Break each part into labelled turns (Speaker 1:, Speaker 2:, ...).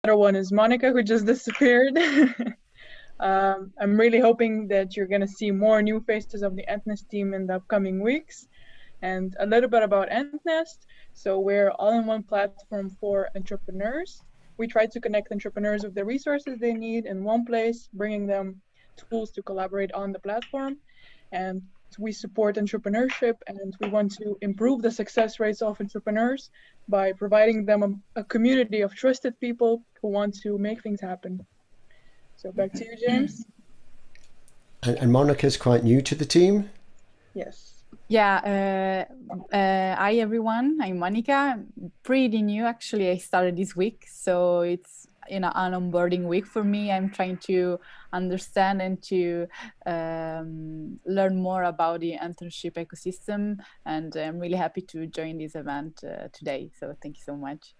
Speaker 1: other one is Monica, who just disappeared. I'm really hoping that you're going to see more new faces of the 𝗬𝗏nest team in the upcoming weeks. And a little bit about 𝗬𝗏nest. So we're all-in-one platform for entrepreneurs. We try to connect entrepreneurs with the resources they need in one place, bringing them tools to collaborate on the platform. And we support entrepreneurship, and we want to improve the success rates of entrepreneurs by providing them a community of trusted people who want to make things happen. So back to you, James.
Speaker 2: And Monica's quite new to the team?
Speaker 1: Yes.
Speaker 3: Yeah, hi everyone, I'm Monica. Pretty new, actually. I started this week, so it's an onboarding week for me. I'm trying to understand and to learn more about the internship ecosystem, and I'm really happy to join this event today. So thank you so much.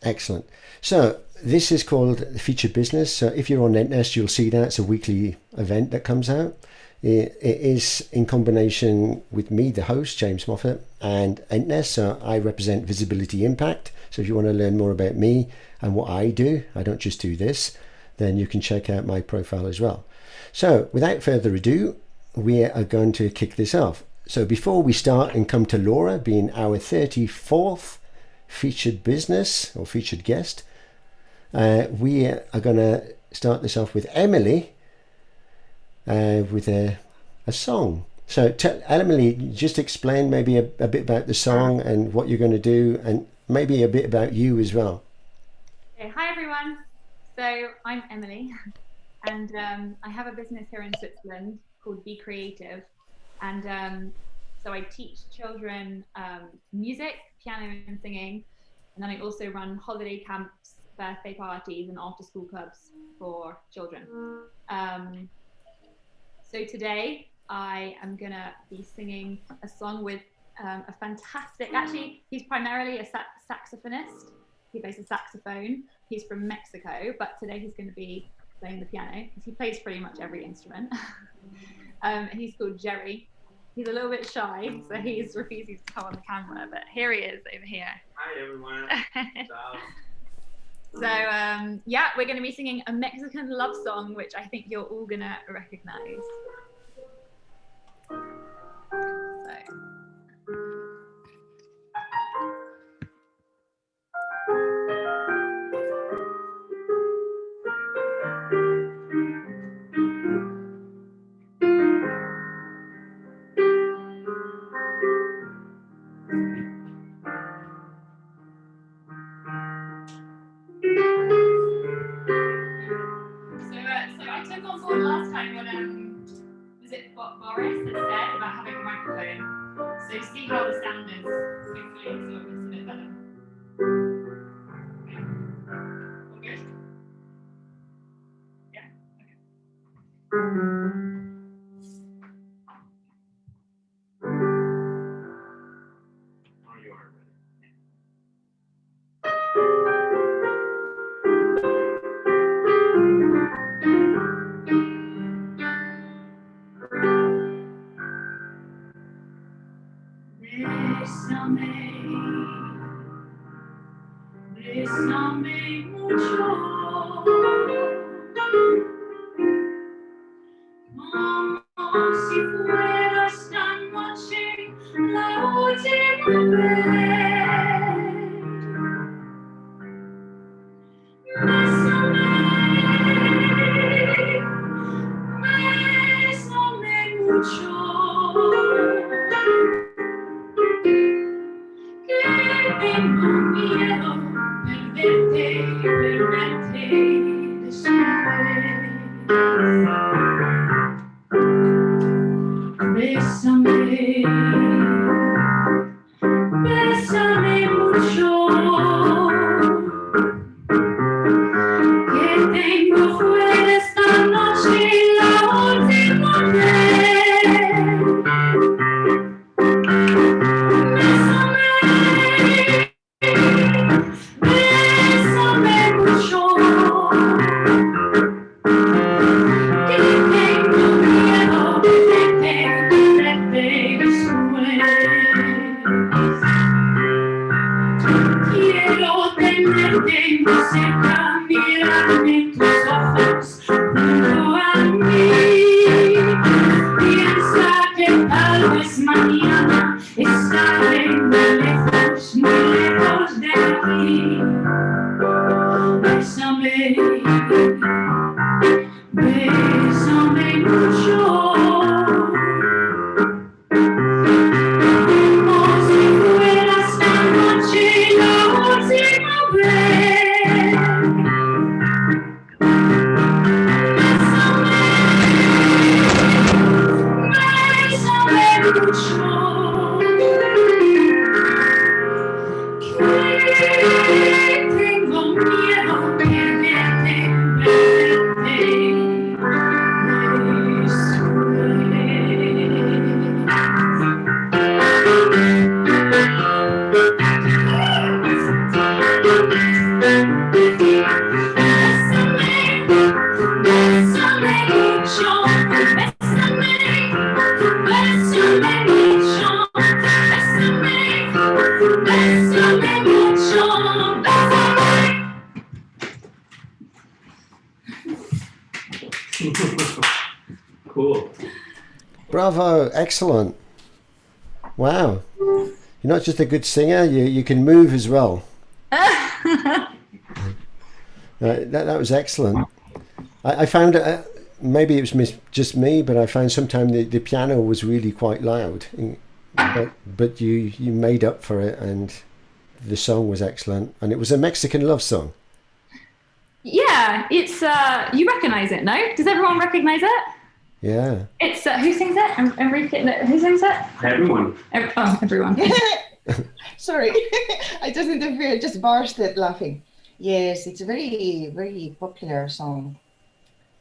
Speaker 2: Excellent. So this is called Featured Business. So if you're on 𝗬𝗏nest, you'll see that it's a weekly event that comes out. It is in combination with me, the host, James Moffat, and 𝗬𝗏nest. So I represent Visibility Impact. So if you want to learn more about me and what I do, I don't just do this, then you can check out my profile as well. So without further ado, we are going to kick this off. So before we start and come to Laura, being our 34th featured business or featured guest, we are going to start this off with Emily with a song. So Emily, just explain maybe a bit about the song and what you're going to do, and maybe a bit about you as well.
Speaker 4: Okay, hi everyone. So I'm Emily, and I have a business here in Switzerland called 𝗬𝗘𝗘𝗞, and so I teach children music, piano and singing, and then I also run holiday camps, birthday parties and after school clubs for children. So today I am gonna be singing a song with a fantastic, actually he's primarily a saxophonist. He plays the saxophone. He's from Mexico, but today he's gonna be playing the piano because he plays pretty much every instrument. He's called Jerry. He's a little bit shy, so he's refusing to come on the camera, but here he is over here.
Speaker 5: Hi everyone.
Speaker 4: So yeah, we're going to be singing a Mexican love song, which I think you're all going to recognize. So I took on board last time when was it what Boris had said about having a microphone. So see how the sound is. Hopefully so it's a bit better. Okay. All good? Yeah, okay. Bésame mucho, como si fuera esta noche la última vez. Bésame, bésame mucho. Tengo miedo perderte después. Bésame, bésame mucho. Que tengo fuera esta noche la última vez. Bésame mucho, que tengo miedo de perderte después. Quiero tenerte cerca.
Speaker 5: en tus ojos junto a mí. Piensa que tal vez mañana estaré muy lejos de aquí. Bésame, bésame mucho. Como si fuera esta noche la última vez. Bésame mucho. Que tengo miedo de perderte,
Speaker 6: Cool.
Speaker 2: Bravo, excellent. Wow. You're not just a good singer, you can move as well. That was excellent. I found, maybe it was just me, but I found sometimes the piano was really quite loud. But you made up for it, and the song was excellent. And it was a Mexican love song.
Speaker 4: Yeah, it's you recognize it, no? Does everyone recognize it?
Speaker 2: Yeah.
Speaker 4: It's who sings it? Enrique. No, who sings it?
Speaker 6: Everyone.
Speaker 4: Everyone.
Speaker 7: Sorry, I just interfered, just bursted laughing. Yes, it's a very, very popular song.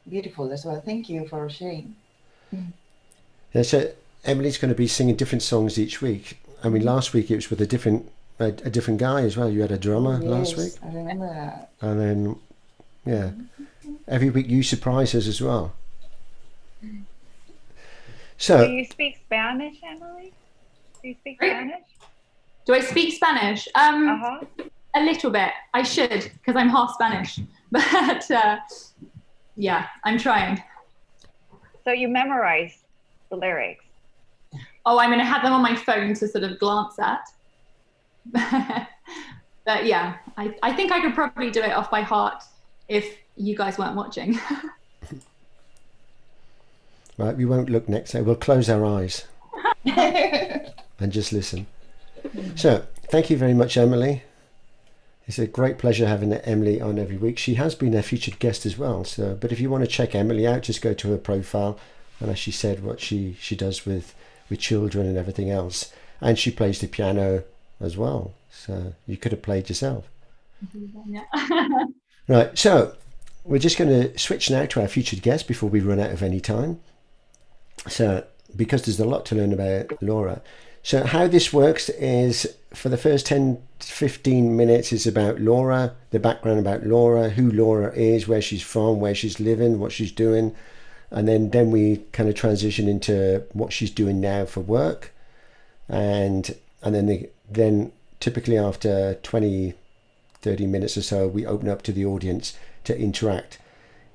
Speaker 7: Beautiful as well. Thank you for sharing.
Speaker 2: Yeah, so Emily's going to be singing different songs each week. I mean, last week it was with a different guy as well. You had a drummer last week.
Speaker 7: I remember that.
Speaker 2: And then, yeah, every week you surprise us as well. So,
Speaker 8: Do you speak Spanish, Emily? Do you speak Spanish?
Speaker 4: Do I speak Spanish? A little bit. I should, because I'm half Spanish. But yeah, I'm trying.
Speaker 8: So you memorize the lyrics?
Speaker 4: Oh, I'm going to have them on my phone to sort of glance at. But yeah, I think I could probably do it off by heart if you guys weren't watching.
Speaker 2: right, we won't look next. We'll close our eyes and just listen. So, thank you very much, Emily. It's a great pleasure having Emily on every week. She has been a featured guest as well. So, but if you want to check Emily out, just go to her profile. And as she said, what she does with children and everything else. And she plays the piano as well. So you could have played yourself.
Speaker 4: Yeah.
Speaker 2: Right, so we're just going to switch now to our featured guest before we run out of any time. So, because there's a lot to learn about Laura. So how this works is for the first 10 to 15 minutes is about Laura, the background about Laura, who Laura is, where she's from, where she's living, what she's doing. And then we kind of transition into what she's doing now for work. And then typically after 20, 30 minutes or so, we open up to the audience to interact.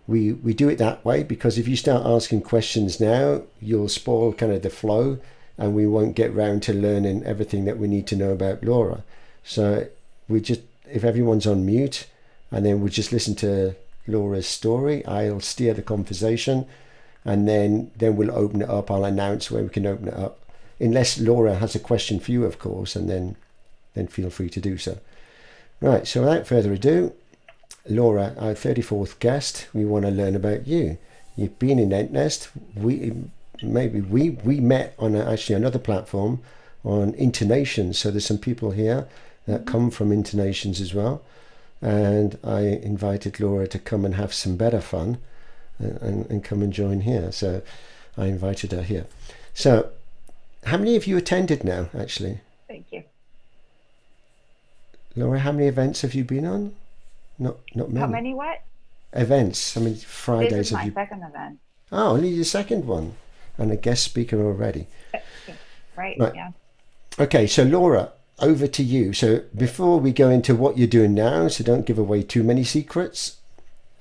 Speaker 2: We do it that way because if you start asking questions now, you'll spoil kind of the flow and we won't get round to learning everything that we need to know about Laura. So if everyone's on mute, and then we just listen to Laura's story, I'll steer the conversation, and then we'll open it up. I'll announce where we can open it up, unless Laura has a question for you, of course, and then feel free to do so. Right, so without further ado, Laura, our 34th guest, we want to learn about you. You've been in Entnest. We met on actually another platform on Intonations. So there's some people here that come from Intonations as well. And I invited Laura to come and have some better fun and come and join here. So I invited her here. So how many of you attended now, actually?
Speaker 8: Thank you.
Speaker 2: Laura, how many events have you been on? Not many.
Speaker 8: How many what?
Speaker 2: Events. I mean, Fridays.
Speaker 8: This is
Speaker 2: have
Speaker 8: my
Speaker 2: you...
Speaker 8: second event.
Speaker 2: Oh, only your second one. And a guest speaker already.
Speaker 8: Right, yeah.
Speaker 2: Okay, so Laura, over to you. So before we go into what you're doing now, so don't give away too many secrets,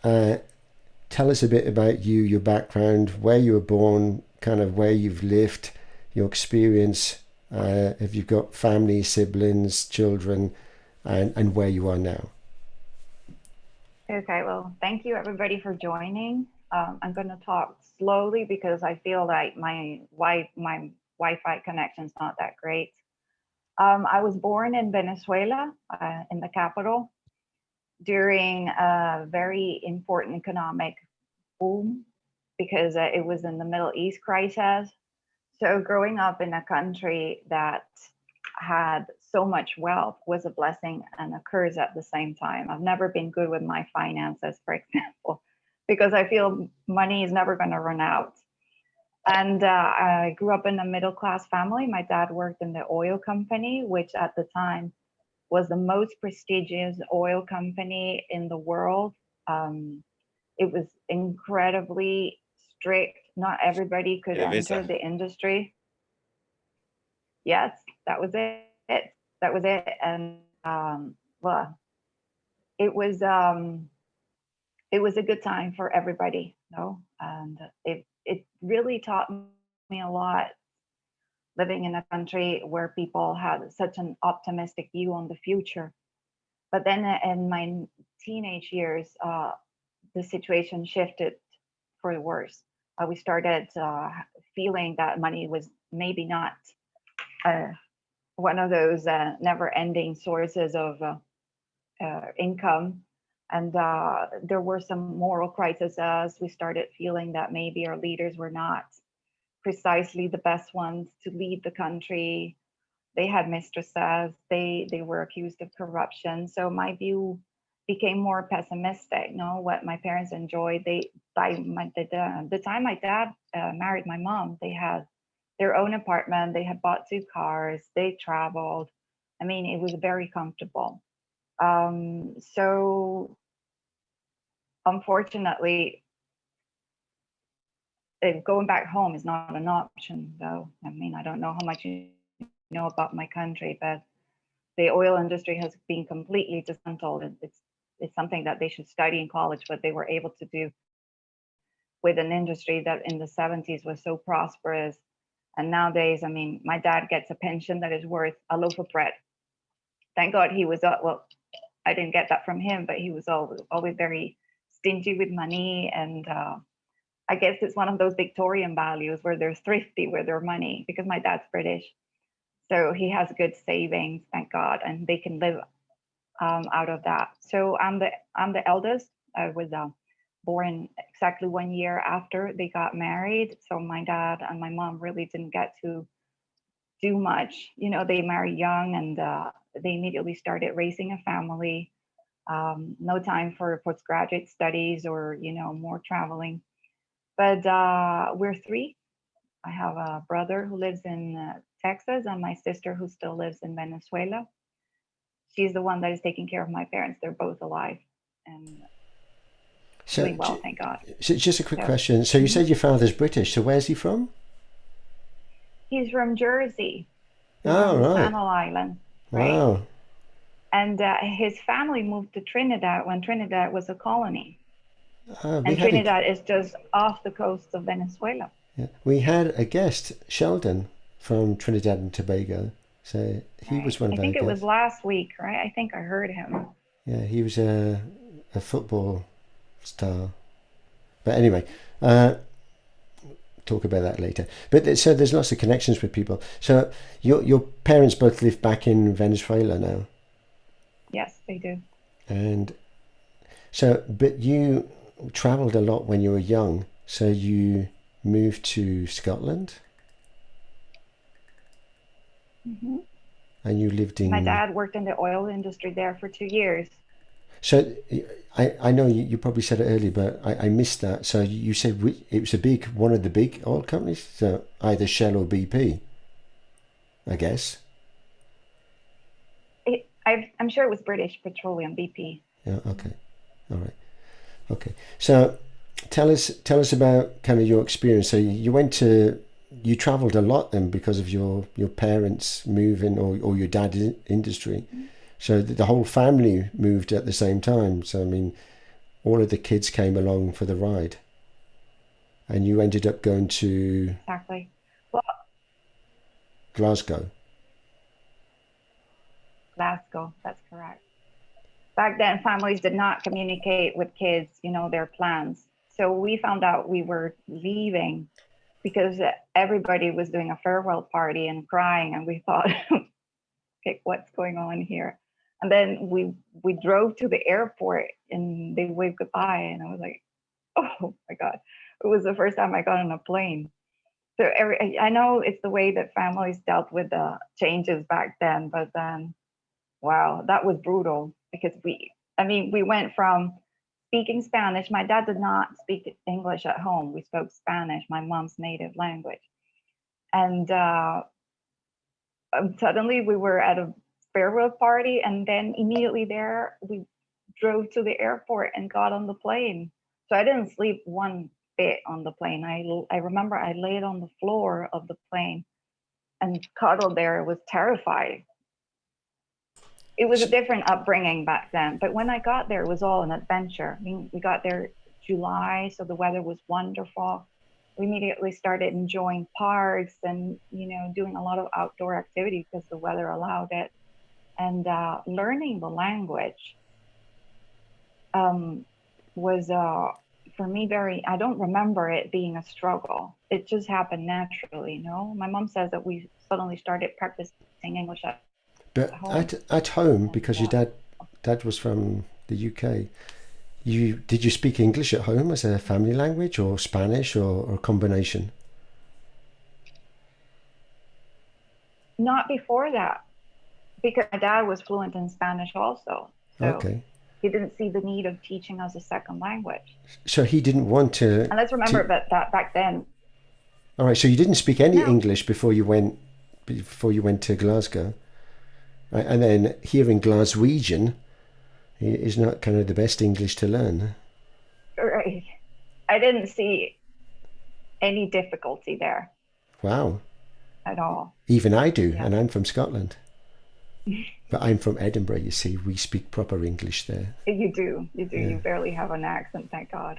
Speaker 2: tell us a bit about you, your background, where you were born, kind of where you've lived, your experience, if you've got family, siblings, children, and where you are now.
Speaker 8: Okay, well, thank you everybody for joining. I'm going to talk slowly because I feel like my Wi-Fi connection is not that great. I was born in Venezuela, in the capital, during a very important economic boom because it was in the Middle East crisis. So growing up in a country that had so much wealth was a blessing and a curse at the same time. I've never been good with my finances, for example, because I feel money is never going to run out. And I grew up in a middle-class family. My dad worked in the oil company, which at the time was the most prestigious oil company in the world. It was incredibly strict. Not everybody could enter the industry. Yes, that was it. That was it. And well, it was a good time for everybody, and it really taught me a lot living in a country where people had such an optimistic view on the future. But then in my teenage years, the situation shifted for the worse. We started feeling that money was maybe not one of those never-ending sources of income. And there were some moral crises as we started feeling that maybe our leaders were not precisely the best ones to lead the country. They had mistresses, they were accused of corruption. So my view became more pessimistic. What my parents enjoyed, the time my dad married my mom, they had their own apartment, they had bought 2 cars, they traveled. I mean, it was very comfortable. So unfortunately, going back home is not an option, though. I mean, I don't know how much you know about my country, but the oil industry has been completely dismantled. It's something that they should study in college, what they were able to do with an industry that in the 70s was so prosperous. And nowadays, I mean, my dad gets a pension that is worth a loaf of bread. Thank God he was, well, I didn't get that from him, but he was always very stingy with money. And I guess it's one of those Victorian values where they're thrifty with their money, because my dad's British. So he has good savings, thank God, and they can live out of that. So I'm the eldest. I was born exactly 1 year after they got married. So my dad and my mom really didn't get to do much. They married young, and they immediately started raising a family. No time for postgraduate studies or more traveling. But we're 3. I have a brother who lives in Texas, and my sister who still lives in Venezuela. She's the one that is taking care of my parents. They're both alive and doing well, thank God.
Speaker 2: So just a quick question. So you said your father's British. So where's he from?
Speaker 8: He's from Jersey.
Speaker 2: Oh, right.
Speaker 8: Channel Island. Right?
Speaker 2: Wow.
Speaker 8: And his family moved to Trinidad when Trinidad was a colony.
Speaker 2: And
Speaker 8: Trinidad is just off the coast of Venezuela.
Speaker 2: Yeah. We had a guest, Sheldon, from Trinidad and Tobago. So he was one of our guests. I think
Speaker 8: it was last week, right? I think I heard him.
Speaker 2: Yeah, he was a football star. But anyway, talk about that later. But so there's lots of connections with people. So your parents both live back in Venezuela now?
Speaker 8: Yes, they do.
Speaker 2: And so, but you traveled a lot when you were young. So you moved to Scotland?
Speaker 8: Mm-hmm.
Speaker 2: And you lived in...
Speaker 8: My dad worked in the oil industry there for 2 years.
Speaker 2: So I know you probably said it earlier, but I missed that. So you said it was one of the big oil companies? So either Shell or BP, I guess.
Speaker 8: I'm sure it was British Petroleum, BP.
Speaker 2: Yeah, okay. All right. Okay. So tell us about kind of your experience. So you traveled a lot then because of your parents moving or your dad's industry. Mm-hmm. So the whole family moved at the same time. So I mean, all of the kids came along for the ride, and you ended up going to
Speaker 8: Exactly. Well,
Speaker 2: Glasgow.
Speaker 8: Glasgow, that's correct. Back then, families did not communicate with kids, their plans. So we found out we were leaving because everybody was doing a farewell party and crying, and we thought, okay, what's going on here? And then we drove to the airport and they waved goodbye, and I was like, oh my God. It was the first time I got on a plane. So I know it's the way that families dealt with the changes back then, but then, wow, that was brutal because we went from speaking Spanish. My dad did not speak English at home. We spoke Spanish, my mom's native language. And suddenly we were at a farewell party, and then immediately there we drove to the airport and got on the plane. So I didn't sleep one bit on the plane. I remember I laid on the floor of the plane and cuddled there. It was terrifying. It was a different upbringing back then, but when I got there, it was all an adventure. I mean, we got there July, so the weather was wonderful. We immediately started enjoying parks and, doing a lot of outdoor activities because the weather allowed it. And learning the language was, for me, I don't remember it being a struggle. It just happened naturally, My mom says that we suddenly started practicing English
Speaker 2: at home, because your dad was from the UK. Did you speak English at home as a family language, or Spanish, or a combination?
Speaker 8: Not before that, because my dad was fluent in Spanish also. So
Speaker 2: okay.
Speaker 8: He didn't see the need of teaching us a second language.
Speaker 2: So he didn't want to.
Speaker 8: And let's remember that back then.
Speaker 2: All right. So you didn't speak any English before you went to Glasgow, right? And then hearing 𝗪𝗧𝗎𝗛 is not kind of the best English to learn.
Speaker 8: Right. I didn't see any difficulty there.
Speaker 2: Wow.
Speaker 8: At all.
Speaker 2: Even I do, and I'm from Scotland. But I'm from Edinburgh, you see. We speak proper English there.
Speaker 8: You do. Yeah. You barely have an accent, thank God.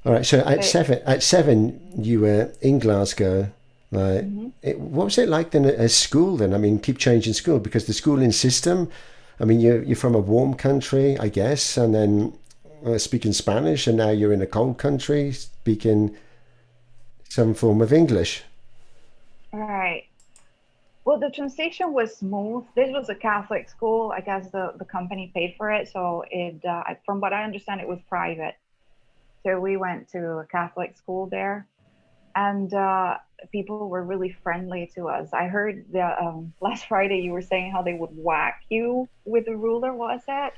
Speaker 2: All right, so at seven, you were in Glasgow. What was it like then at school then? I mean, keep changing school, because the schooling system, I mean, you're from a warm country, I guess, and then speaking Spanish, and now you're in a cold country speaking some form of English.
Speaker 8: Right. Well, the transition was smooth. This was a Catholic school. I guess the company paid for it. So from what I understand, it was private. So we went to a Catholic school there, and people were really friendly to us. I heard that last Friday you were saying how they would whack you with a ruler. What was that?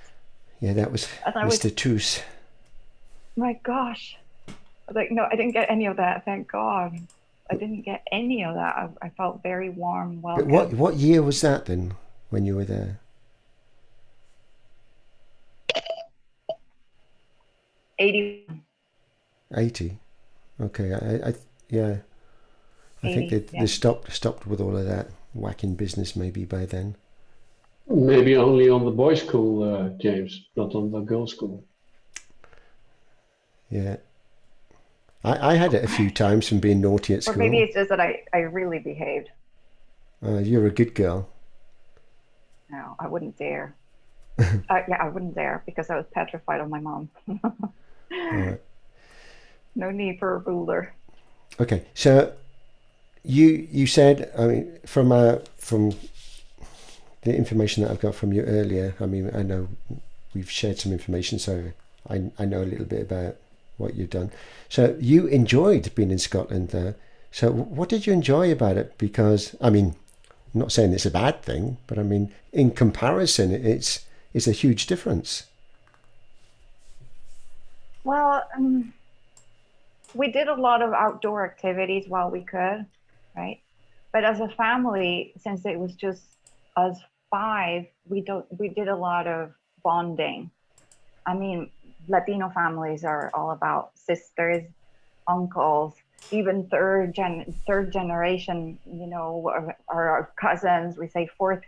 Speaker 2: Yeah, that was Mr. 𝗘𝗔𝗖𝗛.
Speaker 8: My gosh. No, I didn't get any of that. Thank God. I didn't get any of that. I felt very warm. Welcome.
Speaker 2: But what year was that then, when you were there?
Speaker 8: 80.
Speaker 2: 80. Okay. I think they stopped with all of that whacking business maybe by then.
Speaker 9: Maybe only on the boys' school, James, not on the girls' school.
Speaker 2: Yeah. I had it a few times from being naughty at school.
Speaker 8: Or maybe it's just that I really behaved.
Speaker 2: You're a good girl.
Speaker 8: No, I wouldn't dare. I wouldn't dare, because I was petrified of my mom.
Speaker 2: Right.
Speaker 8: No need for a ruler.
Speaker 2: Okay, so you said, I mean, from the information that I've got from you earlier, I mean, I know we've shared some information, so I know a little bit about what you've done. So you enjoyed being in Scotland there. So what did you enjoy about it? Because, I mean, I'm not saying it's a bad thing, but I mean, in comparison, it's a huge difference.
Speaker 8: Well, we did a lot of outdoor activities while we could, right? But as a family, since it was just us 5, we did a lot of bonding. I mean, Latino families are all about sisters, uncles, even third generation, our cousins. We say fourth.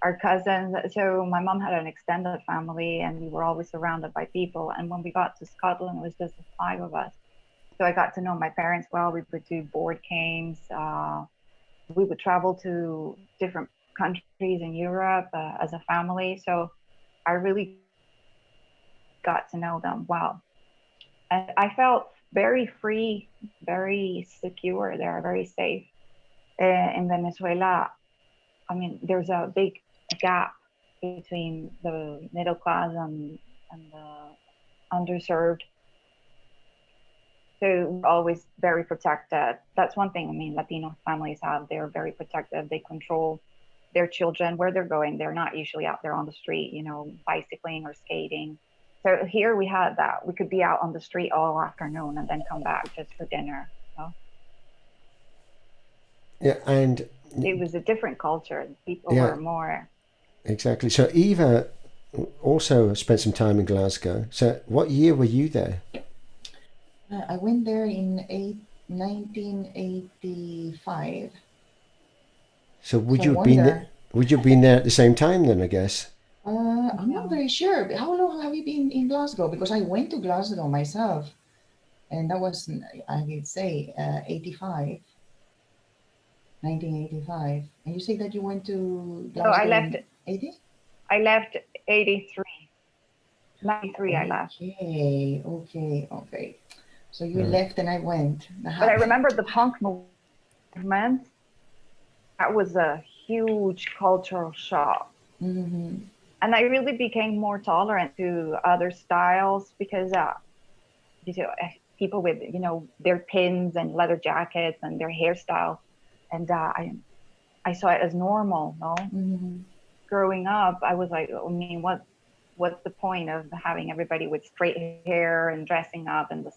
Speaker 8: our cousins. So my mom had an extended family, and we were always surrounded by people. And when we got to Scotland, it was just the 5 of us. So I got to know my parents well. We would do board games. We would travel to different countries in Europe as a family. So I really got to know them well. And I felt very free, very secure there, very safe. In Venezuela, I mean, there's a big gap between the middle class and the underserved. So we're always very protected. That's one thing, I mean, Latino families have. They're very protective. They control their children, where they're going. They're not usually out there on the street, you know, bicycling or skating. So here we had that. We could be out on the street all afternoon and then come back just for dinner. You know?
Speaker 2: Yeah, and
Speaker 8: it was a different culture. People were more...
Speaker 2: Exactly. So Eva also spent some time in Glasgow. So what year were you there?
Speaker 7: I went there in 1985.
Speaker 2: So would you have been there? Would you have been there at the same time then? I guess.
Speaker 7: I'm not very sure. How long have you been in Glasgow? Because I went to Glasgow myself, and that was, I would say, 1985. And you say that you went to Glasgow.
Speaker 8: So I left
Speaker 7: 80?
Speaker 8: I left 83. 93 I left.
Speaker 7: Okay. So you left and I went.
Speaker 8: But I remember the punk movement. That was a huge cultural shock.
Speaker 7: Mm-hmm.
Speaker 8: And I really became more tolerant to other styles because people with, you know, their pins and leather jackets and their hairstyle. And I saw it as normal, no?
Speaker 7: Mm-hmm.
Speaker 8: Growing up, I was like, I mean, what's the point of having everybody with straight hair and dressing up in the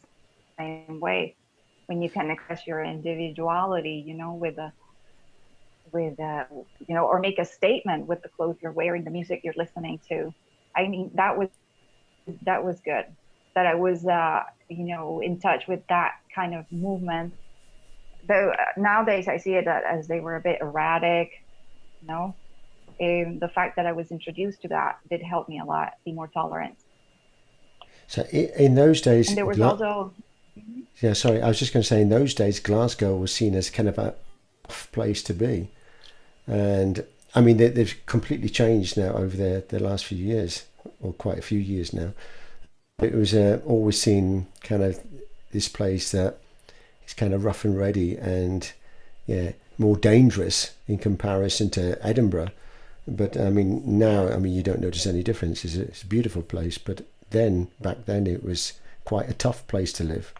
Speaker 8: same way when you can express your individuality, you know, with you know, or make a statement with the clothes you're wearing, the music you're listening to. I mean, that was good. That I was, you know, in touch with that kind of movement. Though nowadays I see it as they were a bit erratic, you know. The fact that I was introduced to that did help me a lot, be more tolerant.
Speaker 2: So in those days,
Speaker 8: and there was also.
Speaker 2: Yeah, sorry, I was just going to say, in those days, Glasgow was seen as kind of a tough place to be. And I mean, they've completely changed now over the last few years, or quite a few years now. It was always seen kind of this place that is kind of rough and ready and more dangerous in comparison to Edinburgh. But I mean, now, I mean, you don't notice any difference. It's a beautiful place, but back then it was quite a tough place to live.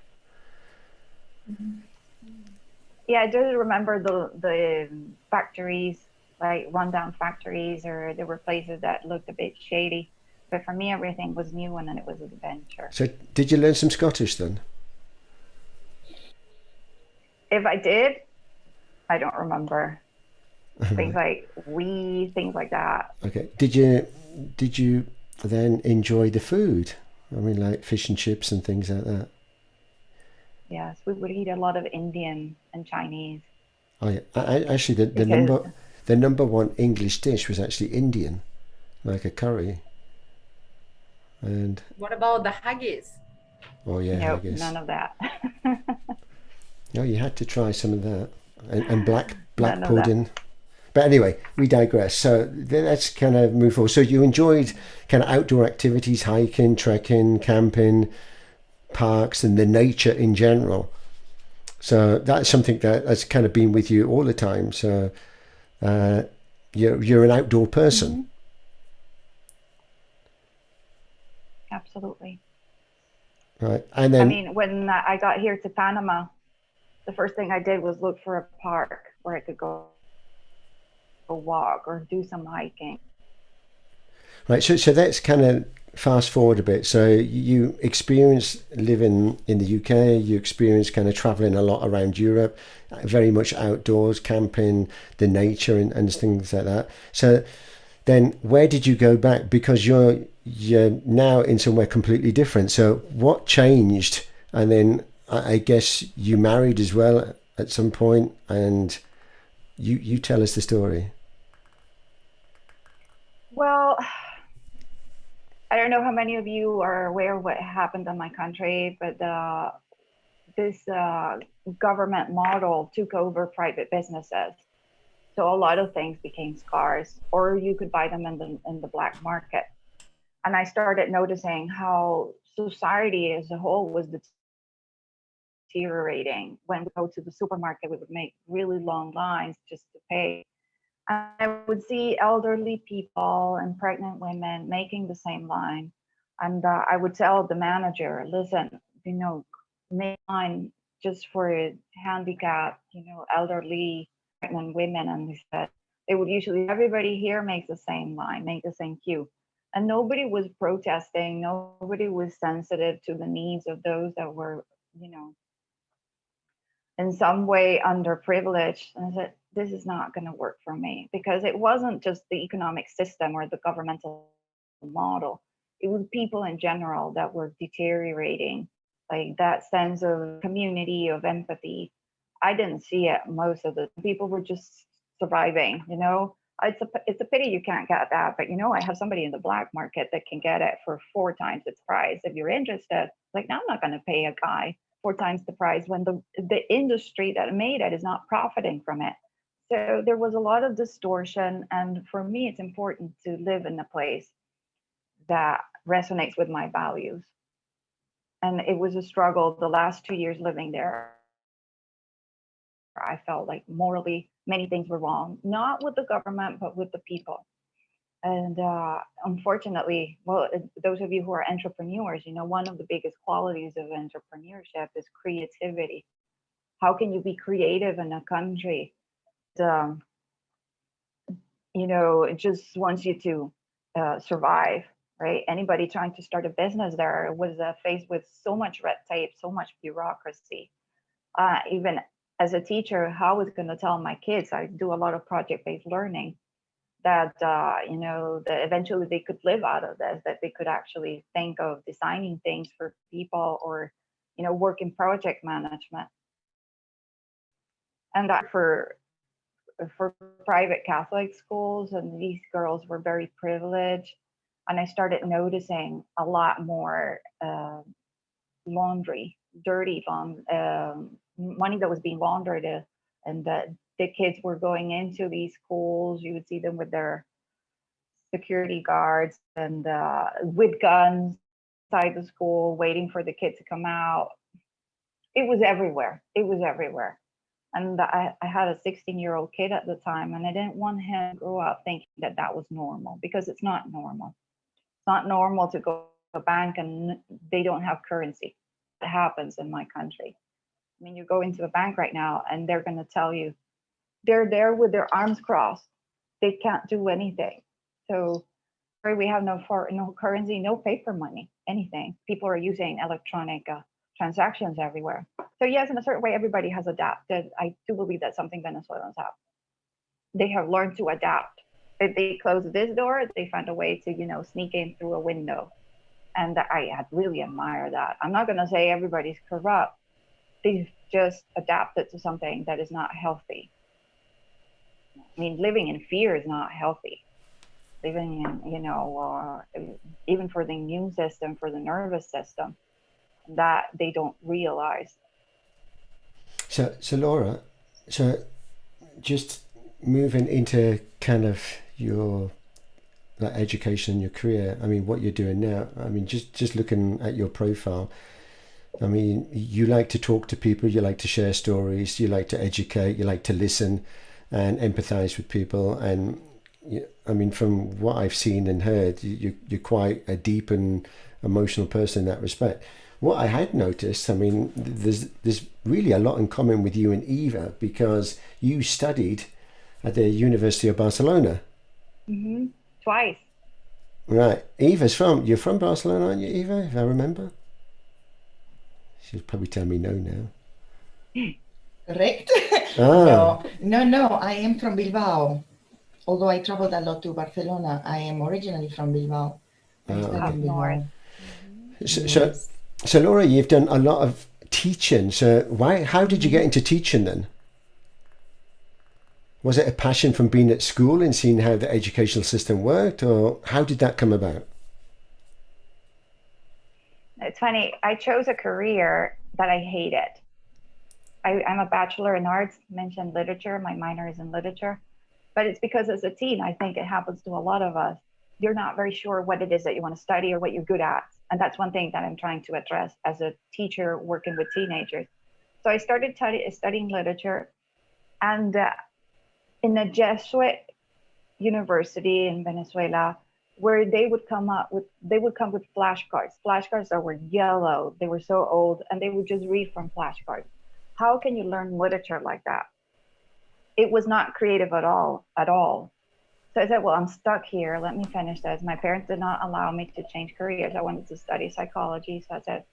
Speaker 8: Yeah, I do remember the factories, like rundown factories, or there were places that looked a bit shady. But for me, everything was new and then it was an adventure.
Speaker 2: So did you learn some Scottish then?
Speaker 8: If I did, I don't remember. Things like things like that.
Speaker 2: Okay. Did you then enjoy the food? I mean, like fish and chips and things like that.
Speaker 8: Yes, we would eat a lot of Indian and Chinese.
Speaker 2: Oh yeah, actually, the number one English dish was actually Indian, like a curry. And
Speaker 10: what about the haggis?
Speaker 2: Oh yeah,
Speaker 8: nope,
Speaker 2: haggis.
Speaker 8: None of that.
Speaker 2: No, you had to try some of that, and black pudding. But anyway, we digress. So let's kind of move forward. So you enjoyed kind of outdoor activities, hiking, trekking, camping, parks, and the nature in general. So that's something that has kind of been with you all the time. So you're an outdoor person.
Speaker 8: Absolutely.
Speaker 2: Right. And then,
Speaker 8: I mean, when I got here to Panama, the first thing I did was look for a park where I could go walk or do some hiking.
Speaker 2: Right. So let's kind of fast forward a bit. So you experienced living in the UK, you experienced kind of traveling a lot around Europe, very much outdoors, camping, the nature and things like that. So then where did you go back? Because you're now in somewhere completely different. So what changed? And then I guess you married as well at some point, and you tell us the story.
Speaker 8: I don't know how many of you are aware of what happened in my country, but this government model took over private businesses. So a lot of things became scarce, or you could buy them in the black market. And I started noticing how society as a whole was deteriorating. When we go to the supermarket, we would make really long lines just to pay. And I would see elderly people and pregnant women making the same line. And I would tell the manager, listen, you know, make line just for handicapped, you know, elderly pregnant women. And they said, they would usually, everybody here makes the same line, make the same queue. And nobody was protesting. Nobody was sensitive to the needs of those that were, you know, in some way underprivileged. And I said, this is not going to work for me, because it wasn't just the economic system or the governmental model. It was people in general that were deteriorating, like that sense of community, of empathy. I didn't see it. Most of the people were just surviving, you know. It's a pity you can't get that, but you know, I have somebody in the black market that can get it for 4 times its price. If you're interested, like, now I'm not going to pay a guy 4 times the price when the industry that made it is not profiting from it. So there was a lot of distortion. And for me, it's important to live in a place that resonates with my values. And it was a struggle the last 2 years living there. I felt like morally many things were wrong, not with the government, but with the people. And unfortunately, well, those of you who are entrepreneurs, you know, one of the biggest qualities of entrepreneurship is creativity. How can you be creative in a country that, you know, it just wants you to survive, right? Anybody trying to start a business there was faced with so much red tape, so much bureaucracy. Even as a teacher, how was I going to tell my kids? I do a lot of project-based learning, that you know, that eventually they could live out of this, that they could actually think of designing things for people, or, you know, work in project management. And that for private Catholic schools, and these girls were very privileged, and I started noticing a lot more laundry, dirty money that was being laundered, and that the kids were going into these schools. You would see them with their security guards and with guns inside the school, waiting for the kids to come out. It was everywhere. It was everywhere. And I had a 16-year-old kid at the time, and I didn't want him to grow up thinking that that was normal, because it's not normal. It's not normal to go to a bank and they don't have currency. It happens in my country. I mean, you go into a bank right now and they're going to tell you they're there with their arms crossed. They can't do anything. So we have no currency, no paper money, anything. People are using electronic transactions everywhere. So yes, in a certain way, everybody has adapted. I do believe that's something Venezuelans have. They have learned to adapt. If they close this door, they find a way to, you know, sneak in through a window. And I really admire that. I'm not going to say everybody's corrupt. They've just adapted to something that is not healthy. I mean, living in fear is not healthy. Living in, you know, even for the immune system, for the nervous system, that they don't realize.
Speaker 2: So Laura, so just moving into kind of your education, your career, I mean, what you're doing now, I mean, just looking at your profile, I mean, you like to talk to people, you like to share stories, you like to educate, you like to listen and empathize with people. And I mean, from what I've seen and heard, you're quite a deep and emotional person in that respect. What I had noticed, I mean, there's really a lot in common with you and Eva, because you studied at the University of Barcelona.
Speaker 8: Mm-hmm. Twice.
Speaker 2: Right. You're from Barcelona, aren't you, Eva, if I remember? She'll probably tell me no now.
Speaker 7: Correct.
Speaker 2: Ah.
Speaker 7: No, I am from Bilbao. Although I traveled a lot to Barcelona, I am originally from Bilbao.
Speaker 8: Up north.
Speaker 2: So Laura, you've done a lot of teaching. So how did you get into teaching then? Was it a passion from being at school and seeing how the educational system worked, or how did that come about?
Speaker 8: It's funny, I chose a career that I hated. I'm a bachelor in arts, mentioned literature, my minor is in literature, but it's because as a teen, I think it happens to a lot of us. You're not very sure what it is that you want to study or what you're good at. And that's one thing that I'm trying to address as a teacher working with teenagers. So I started studying literature, and in a Jesuit university in Venezuela, where they would come with flashcards that were yellow, they were so old, and they would just read from flashcards. How can you learn literature like that? It was not creative at all. So I said, well, I'm stuck here. Let me finish this. My parents did not allow me to change careers. I wanted to study psychology. So I said,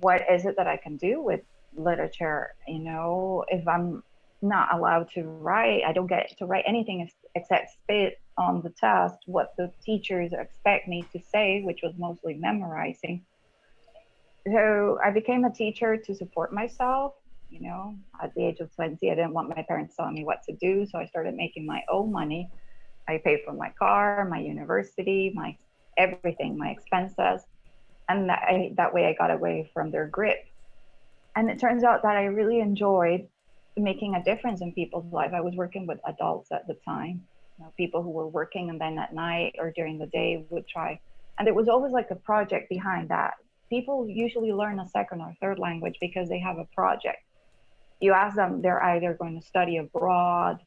Speaker 8: what is it that I can do with literature? You know, if I'm not allowed to write, I don't get to write anything except spit on the test what the teachers expect me to say, which was mostly memorizing. So I became a teacher to support myself. You know, at the age of 20, I didn't want my parents telling me what to do. So I started making my own money. I paid for my car, my university, my everything, my expenses. And that way I got away from their grip. And it turns out that I really enjoyed making a difference in people's life. I was working with adults at the time, you know, people who were working and then at night or during the day would try. And there was always like a project behind that. People usually learn a second or third language because they have a project. You ask them, they're either going to study abroad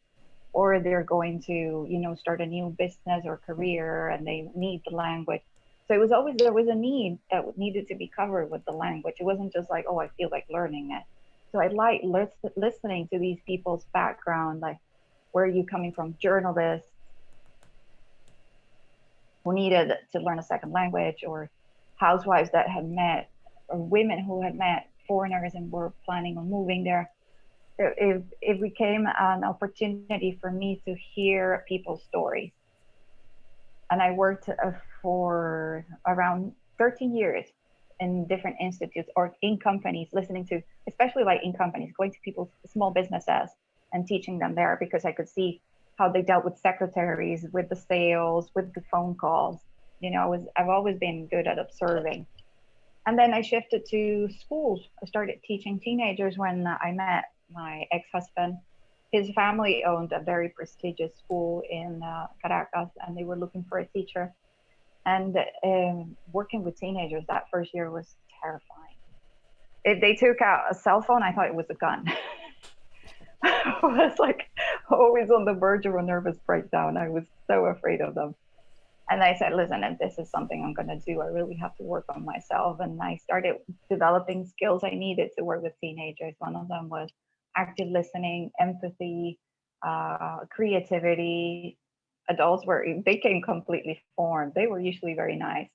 Speaker 8: or they're going to, you know, start a new business or career and they need the language. So it was always, there was a need that needed to be covered with the language. It wasn't just like, oh, I feel like learning it. So I like listening to these people's background, like, where are you coming from? Journalists who needed to learn a second language, or housewives that had met, or women who had met foreigners and were planning on moving there. It became an opportunity for me to hear people's stories. And I worked for around 13 years in different institutes or in companies, listening to, especially like in companies, going to people's small businesses and teaching them there, because I could see how they dealt with secretaries, with the sales, with the phone calls. You know, I've always been good at observing. And then I shifted to schools. I started teaching teenagers when I met my ex-husband. His family owned a very prestigious school in Caracas, and they were looking for a teacher. And working with teenagers that first year was terrifying. If they took out a cell phone, I thought it was a gun. I was like always on the verge of a nervous breakdown. I was so afraid of them. And I said, listen, if this is something I'm going to do, I really have to work on myself. And I started developing skills I needed to work with teenagers. One of them was active listening, empathy, creativity. Adults they came completely formed. They were usually very nice.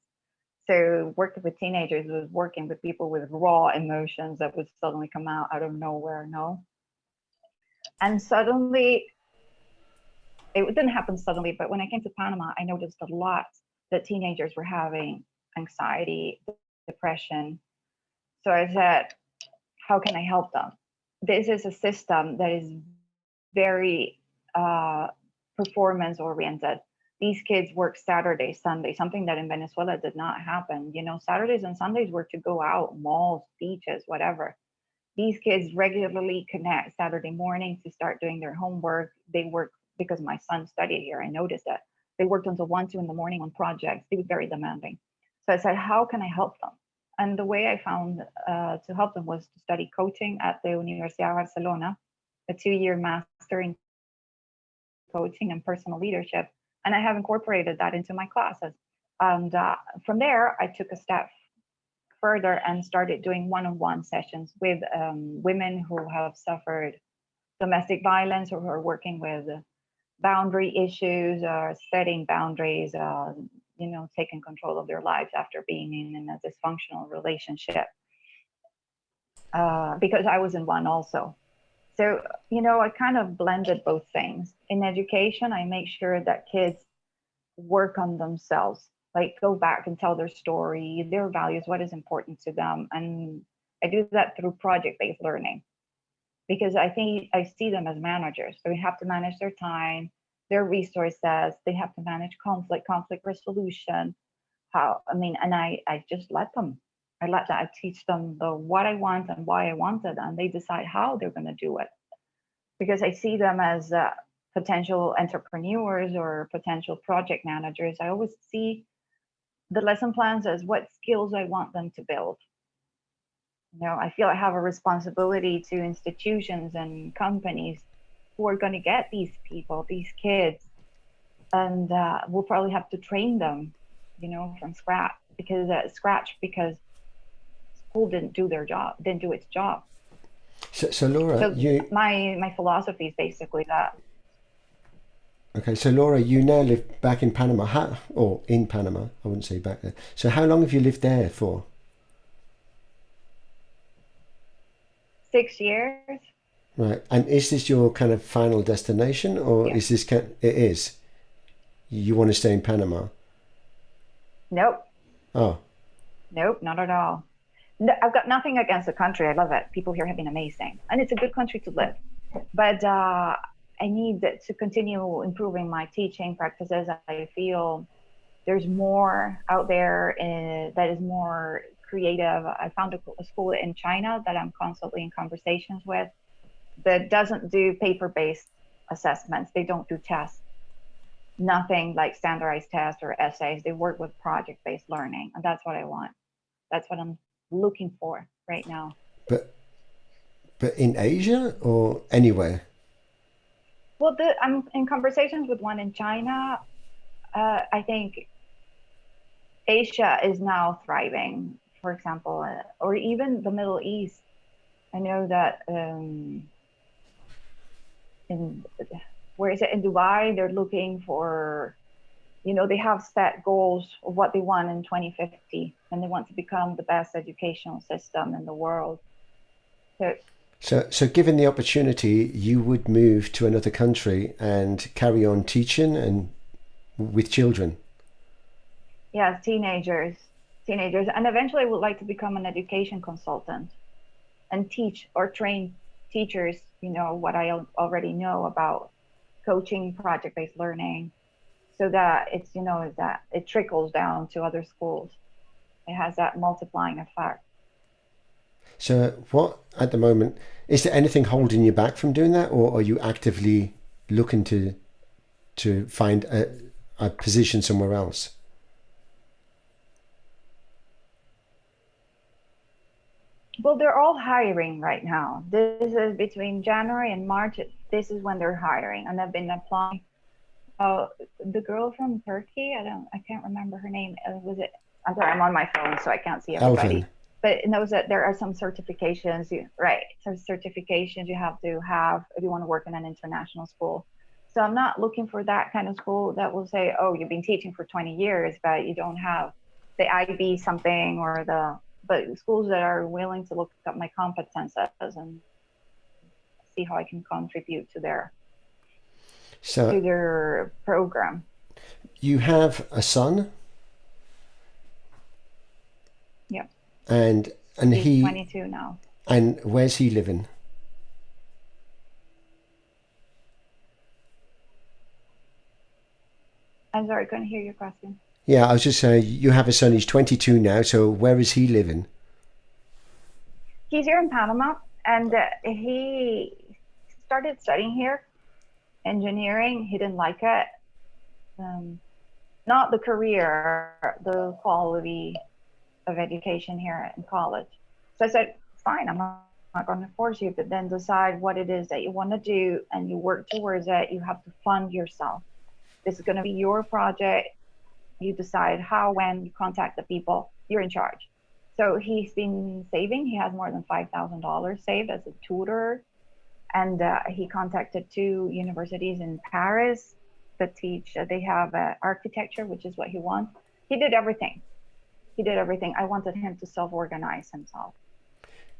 Speaker 8: So working with teenagers was working with people with raw emotions that would suddenly come out of nowhere, And suddenly, it didn't happen suddenly, but when I came to Panama, I noticed a lot that teenagers were having anxiety, depression. So I said, how can I help them? This is a system that is very performance oriented. These kids work Saturday, Sunday, something that in Venezuela did not happen. You know, Saturdays and Sundays were to go out, malls, beaches, whatever. These kids regularly connect Saturday morning to start doing their homework. They work, because my son studied here, I noticed that. They worked until 1, 2 in the morning on projects. They were very demanding. So I said, how can I help them? And the way I found to help them was to study coaching at the 𝗬𝗢𝗨𝗥 Barcelona, a 2-year master in coaching and personal leadership. And I have incorporated that into my classes. And from there, I took a step further and started doing one-on-one sessions with women who have suffered domestic violence or who are working with boundary issues or setting boundaries, you know, taking control of their lives after being in a dysfunctional relationship. Because I was in one also. So, you know, I kind of blended both things. In education, I make sure that kids work on themselves, like go back and tell their story, their values, what is important to them. And I do that through project-based learning, because I think I see them as managers. So they have to manage their time, their resources, they have to manage conflict resolution. And I just let them. I teach them the what I want and why I want it, and they decide how they're going to do it. Because I see them as potential entrepreneurs or potential project managers. I always see the lesson plans as what skills I want them to build. You know, I feel I have a responsibility to institutions and companies who are going to get these people, these kids, and we'll probably have to train them, you know, from scratch because school didn't do its job.
Speaker 2: So Laura,
Speaker 8: so my philosophy is basically that.
Speaker 2: Okay, so Laura, you now live back in Panama, or in Panama, I wouldn't say back there. So how long have you lived there for?
Speaker 8: 6 years.
Speaker 2: Right, and is this your kind of final destination, or is this it is? You want to stay in Panama?
Speaker 8: Nope.
Speaker 2: Oh.
Speaker 8: Nope, not at all. No, I've got nothing against the country. I love it. People here have been amazing, and it's a good country to live. But I need to continue improving my teaching practices. I feel there's more out there that is more creative. I found a school in China that I'm constantly in conversations with that doesn't do paper-based assessments. They don't do tests. Nothing like standardized tests or essays. They work with project-based learning, and that's what I want. That's what I'm looking for right now.
Speaker 2: But in Asia or anywhere?
Speaker 8: Well, I'm in conversations with one in China. I think Asia is now thriving, for example, or even the Middle East. I know that in Dubai, they're looking for, you know, they have set goals of what they want in 2050, and they want to become the best educational system in the world.
Speaker 2: So given the opportunity, you would move to another country and carry on teaching and with children?
Speaker 8: Yes, teenagers, and eventually I would like to become an education consultant and teach or train teachers, you know, what I already know about coaching, project-based learning, so that it's, you know, that it trickles down to other schools. It has that multiplying effect.
Speaker 2: So what, at the moment, is there anything holding you back from doing that, or are you actively looking to find a position somewhere else?
Speaker 8: Well, they're all hiring right now. This is between January and March. This is when they're hiring, and I've been applying. The girl from Turkey, I can't remember her name. Was it? I'm sorry, I'm on my phone, so I can't see everybody.
Speaker 2: Alvin.
Speaker 8: But it knows that there are some certifications, some certifications you have to have if you want to work in an international school. So I'm not looking for that kind of school that will say, oh, you've been teaching for 20 years, but you don't have the IB something but schools that are willing to look at my competences and see how I can contribute to their program.
Speaker 2: You have a son?
Speaker 8: Yeah.
Speaker 2: And
Speaker 8: he's 22 now.
Speaker 2: And where's he living?
Speaker 8: I'm sorry, I couldn't hear your question.
Speaker 2: Yeah, I was just saying, you have a son, he's 22 now, so where is he living?
Speaker 8: He's here in Panama, and he started studying here, engineering. He didn't like it. Not the career, the quality of education here in college. So I said, fine, I'm not going to force you, but then decide what it is that you want to do, and you work towards it. You have to fund yourself. This is going to be your project. You decide how, when, you contact the people, you're in charge. So he's been saving. He has more than $5,000 saved as a tutor. And he contacted 2 universities in Paris that teach, they have architecture, which is what he wants. He did everything. I wanted him to self-organize himself.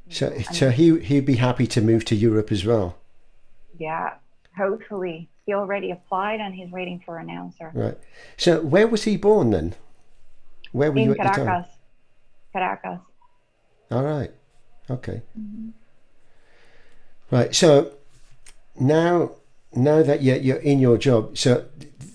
Speaker 2: So he'd be happy to move to Europe as well?
Speaker 8: Yeah, hopefully. He already applied and he's waiting for an answer.
Speaker 2: Right. So where was he born then? Where were you at
Speaker 8: Caracas.
Speaker 2: the time?
Speaker 8: Caracas.
Speaker 2: All right. Okay. Mm-hmm. Right. So now that you're in your job, so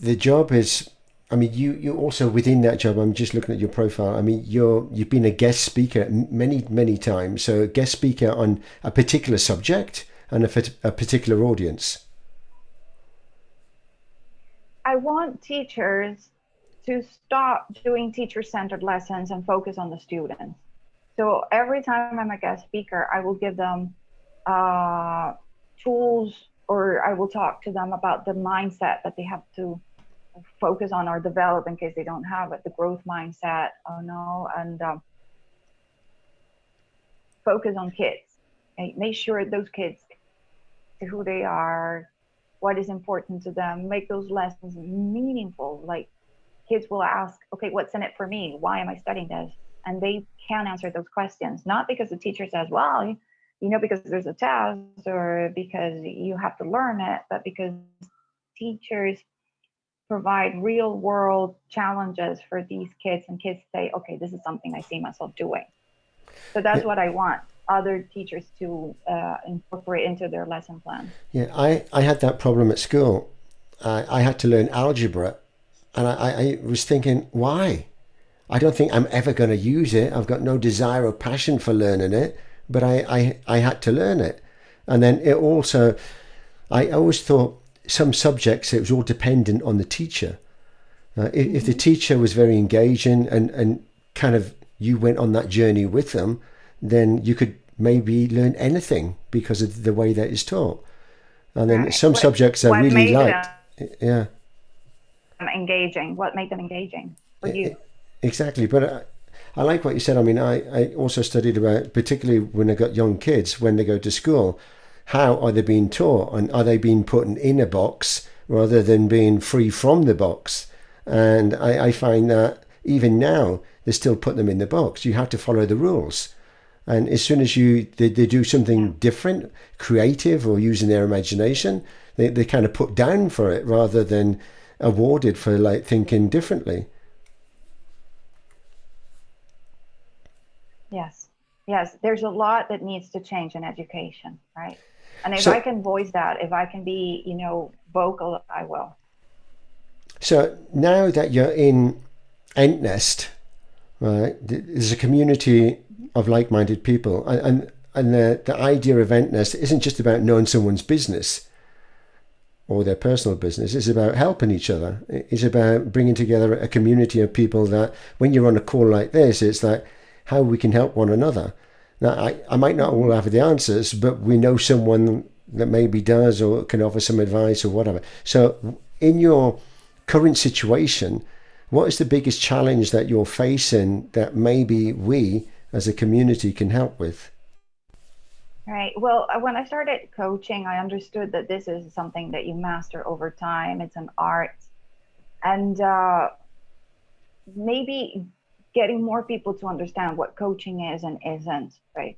Speaker 2: the job is I mean, you also within that job. I'm just looking at your profile. I mean, you've been a guest speaker many times. So a guest speaker on a particular subject and a particular audience.
Speaker 8: I want teachers to stop doing teacher-centered lessons and focus on the students. So every time I'm a guest speaker, I will give them tools, or I will talk to them about the mindset that they have to focus on or develop in case they don't have it, the growth mindset, and focus on kids. And make sure those kids to who they are, what is important to them, make those lessons meaningful. Like kids will ask, okay, what's in it for me? Why am I studying this? And they can answer those questions, not because the teacher says, well, because there's a test or because you have to learn it, but because teachers provide real world challenges for these kids, and kids say, okay, this is something I see myself doing. So that's what I want other teachers to incorporate into their lesson plan.
Speaker 2: Yeah, I had that problem at school. I had to learn algebra, and I was thinking, why? I don't think I'm ever going to use it. I've got no desire or passion for learning it, but I had to learn it. And then it also, I always thought some subjects, it was all dependent on the teacher. If the teacher was very engaging and kind of you went on that journey with them, then you could maybe learn anything because of the way that it's taught. And then some subjects I really liked. Yeah.
Speaker 8: Engaging. What made them engaging for you?
Speaker 2: Exactly. But I like what you said. I mean, I also studied about, particularly when I got young kids, when they go to school, how are they being taught, and are they being put in a box rather than being free from the box? And I find that even now they still put them in the box. You have to follow the rules, and as soon as they do something different, creative, or using their imagination, they kind of put down for it rather than awarded for like thinking differently.
Speaker 8: Yes, there's a lot that needs to change in education, right? And if I can voice that, if I can be, vocal, I will. So
Speaker 2: now that you're in 𝗏𝗏𝗏, right, there's a community of like-minded people, and the idea of 𝗏𝗏𝗏 isn't just about knowing someone's business or their personal business. It's about helping each other. It's about bringing together a community of people that when you're on a call like this, it's like how we can help one another. Now, I might not all have the answers, but we know someone that maybe does or can offer some advice or whatever. So in your current situation, what is the biggest challenge that you're facing that maybe we as a community can help with?
Speaker 8: Right. Well, when I started coaching, I understood that this is something that you master over time. It's an art. And maybe getting more people to understand what coaching is and isn't, right?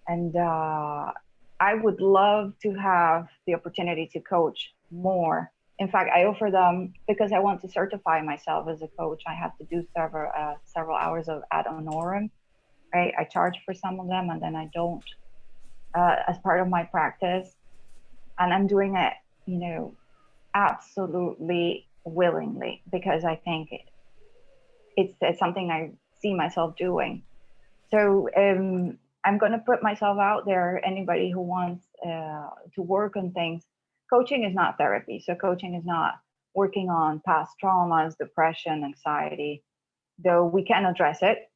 Speaker 8: And I would love to have the opportunity to coach more. In fact, I offer them, because I want to certify myself as a coach, I have to do several hours of ad honorem, right? I charge for some of them and then I don't as part of my practice. And I'm doing it, absolutely willingly, because I think it's something I see myself doing. So I'm going to put myself out there. Anybody who wants to work on things, coaching is not therapy. So coaching is not working on past traumas, depression, anxiety, though we can address it.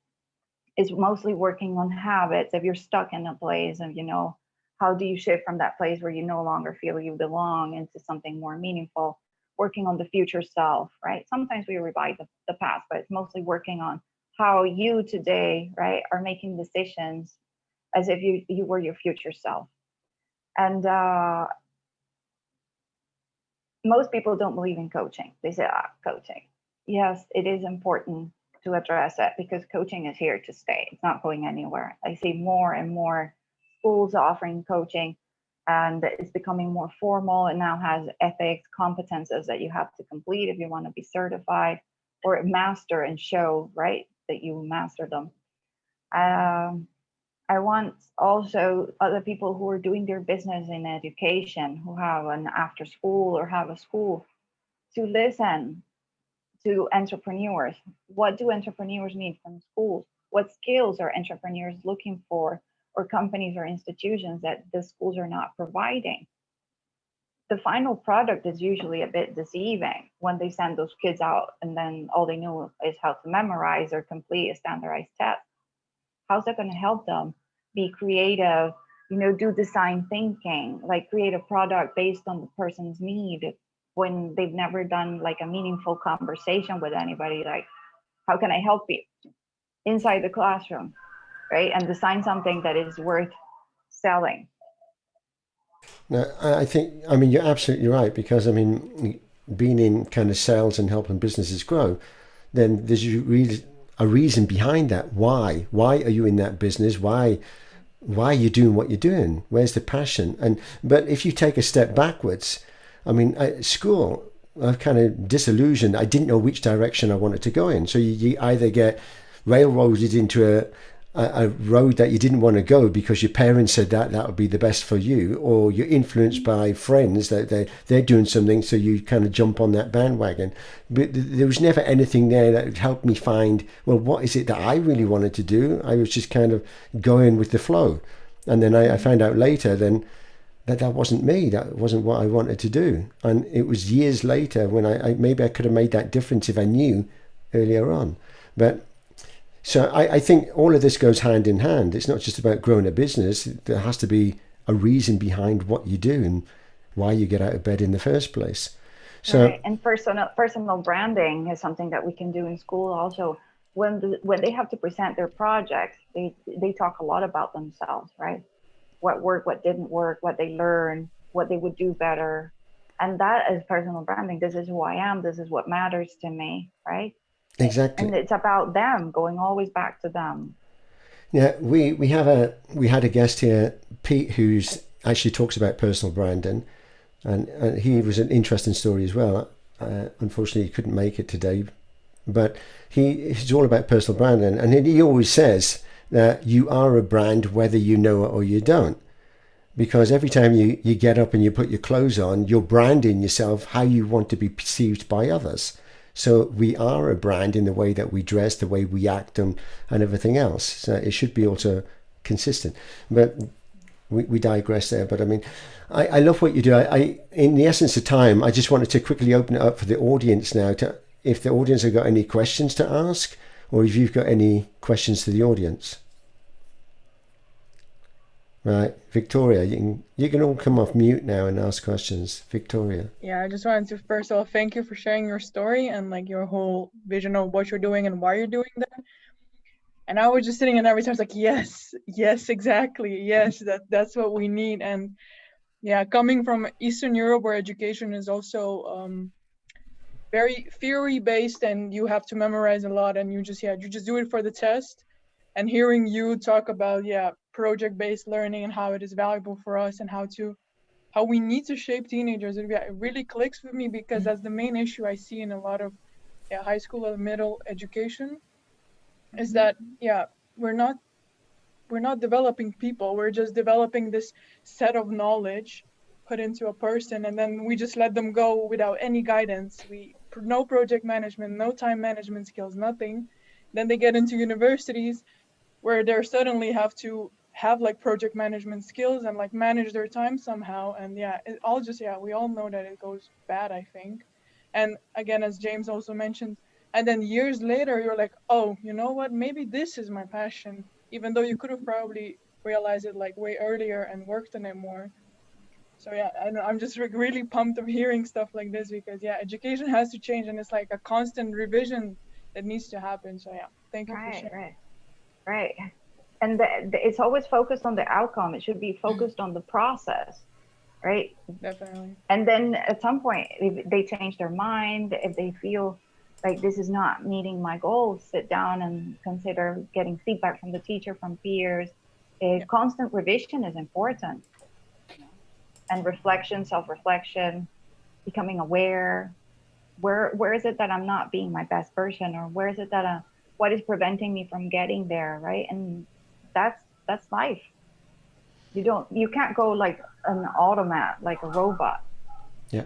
Speaker 8: It's mostly working on habits. If you're stuck in a place and how do you shift from that place where you no longer feel you belong into something more meaningful, working on the future self, right? Sometimes we revive the past, but it's mostly working on how you today, right, are making decisions as if you were your future self. And most people don't believe in coaching. They say, coaching. Yes, it is important to address it because coaching is here to stay. It's not going anywhere. I see more and more schools offering coaching, and it's becoming more formal. It now has ethics, competences that you have to complete if you want to be certified or master and show, right, that you master them. I want also other people who are doing their business in education, who have an after school or have a school, to listen to entrepreneurs. What do entrepreneurs need from schools? What skills are entrepreneurs looking for, or companies or institutions that the schools are not providing? The final product is usually a bit deceiving when they send those kids out and then all they know is how to memorize or complete a standardized test. How's that going to help them be creative, do design thinking, like create a product based on the person's need when they've never done like a meaningful conversation with anybody? Like, how can I help you inside the classroom, right? And design something that is worth selling.
Speaker 2: No, I mean, you're absolutely right, because I mean, being in kind of sales and helping businesses grow, then there's a reason behind that. Why are you in that business? Why are you doing what you're doing? Where's the passion? But if you take a step backwards, I mean, at school, I was kind of disillusioned. I didn't know which direction I wanted to go in. So you either get railroaded into a road that you didn't want to go because your parents said that would be the best for you, or you're influenced by friends that they're doing something, so you kind of jump on that bandwagon. But there was never anything there that would help me find, well, what is it that I really wanted to do? I was just kind of going with the flow. And then I found out later then that wasn't me. That wasn't what I wanted to do. And it was years later when I maybe I could have made that difference if I knew earlier on. But so I think all of this goes hand in hand. It's not just about growing a business. There has to be a reason behind what you do and why you get out of bed in the first place. So,
Speaker 8: right. And personal branding is something that we can do in school also. When they have to present their projects, they talk a lot about themselves, right? What worked, what didn't work, what they learned, what they would do better. And that is personal branding. This is who I am. This is what matters to me, right?
Speaker 2: Exactly.
Speaker 8: And it's about them, going always back to them.
Speaker 2: Yeah, we had a guest here, Pete, who's actually talks about personal branding, and he was an interesting story as well. Unfortunately, he couldn't make it today, but he's all about personal branding, and he always says that you are a brand whether you know it or you don't. Because every time you get up and you put your clothes on, you're branding yourself how you want to be perceived by others. So we are a brand in the way that we dress, the way we act, and everything else. So it should be also consistent. But we digress there. But I mean, I love what you do. In the essence of time, I just wanted to quickly open it up for the audience now. If the audience have got any questions to ask, or if you've got any questions to the audience. Right, Victoria, you can all come off mute now and ask questions. Victoria.
Speaker 1: Yeah, I just wanted to first of all thank you for sharing your story and like your whole vision of what you're doing and why you're doing that. And I was just sitting and every time I was like, yes, exactly, yes, that's what we need. And yeah, coming from Eastern Europe where education is also very theory based and you have to memorize a lot and you just do it for the test. And hearing you talk about project-based learning and how it is valuable for us and how we need to shape teenagers, it really clicks with me, because that's the main issue I see in a lot of high school and middle education, is that we're not developing people. We're just developing this set of knowledge put into a person, and then we just let them go without any guidance. No project management, no time management skills, nothing. Then they get into universities where they suddenly have to have like project management skills and like manage their time somehow. And we all know that it goes bad, I think. And again, as James also mentioned, and then years later, you're like, oh, you know what? Maybe this is my passion, even though you could have probably realized it like way earlier and worked on it more. So I'm just really pumped of hearing stuff like this, because education has to change, and it's like a constant revision that needs to happen. So thank you for sharing.
Speaker 8: Right. And it's always focused on the outcome. It should be focused on the process, right?
Speaker 1: Definitely.
Speaker 8: And then at some point, if they change their mind, if they feel like this is not meeting my goals, sit down and consider getting feedback from the teacher, from peers. Constant revision is important. And reflection, self-reflection, becoming aware. Where is it that I'm not being my best version, or where is it that what is preventing me from getting there, right? And that's life. You can't go like an automat, like a robot.
Speaker 2: Yeah,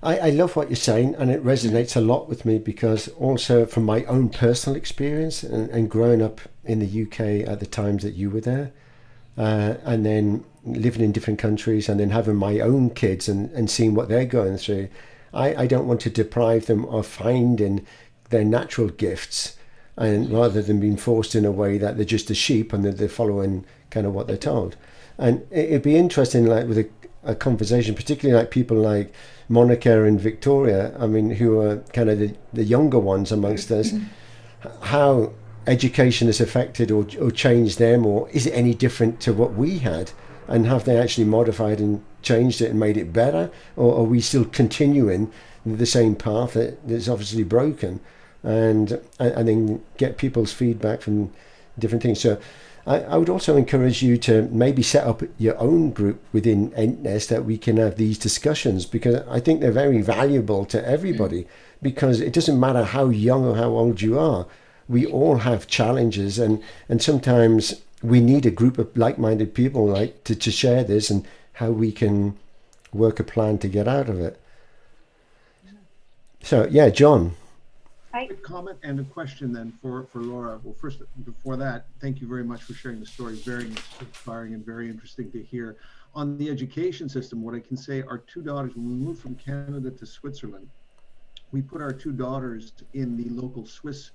Speaker 2: I love what you're saying, and it resonates a lot with me, because also from my own personal experience and growing up in the UK at the times that you were there, and then living in different countries, and then having my own kids and seeing what they're going through, I don't want to deprive them of finding their natural gifts, and rather than being forced in a way that they're just a sheep and that they're following kind of what they're told. And it'd be interesting, like with a conversation, particularly like people like Monica and Victoria, I mean, who are kind of the younger ones amongst us, how education has affected or changed them, or is it any different to what we had, and have they actually modified and changed it and made it better, or are we still continuing the same path that's obviously broken, and then get people's feedback from different things. So I would also encourage you to maybe set up your own group within 𝗬𝗏𝗧 that we can have these discussions, because I think they're very valuable to everybody, because it doesn't matter how young or how old you are. We all have challenges, and sometimes we need a group of like-minded people like to share this and how we can work a plan to get out of it. So yeah, John.
Speaker 10: A comment and a question then for Laura. Well, first, before that, thank you very much for sharing the story. Very inspiring and very interesting to hear. On the education system, what I can say, our two daughters, when we moved from Canada to Switzerland, we put our two daughters in the local Swiss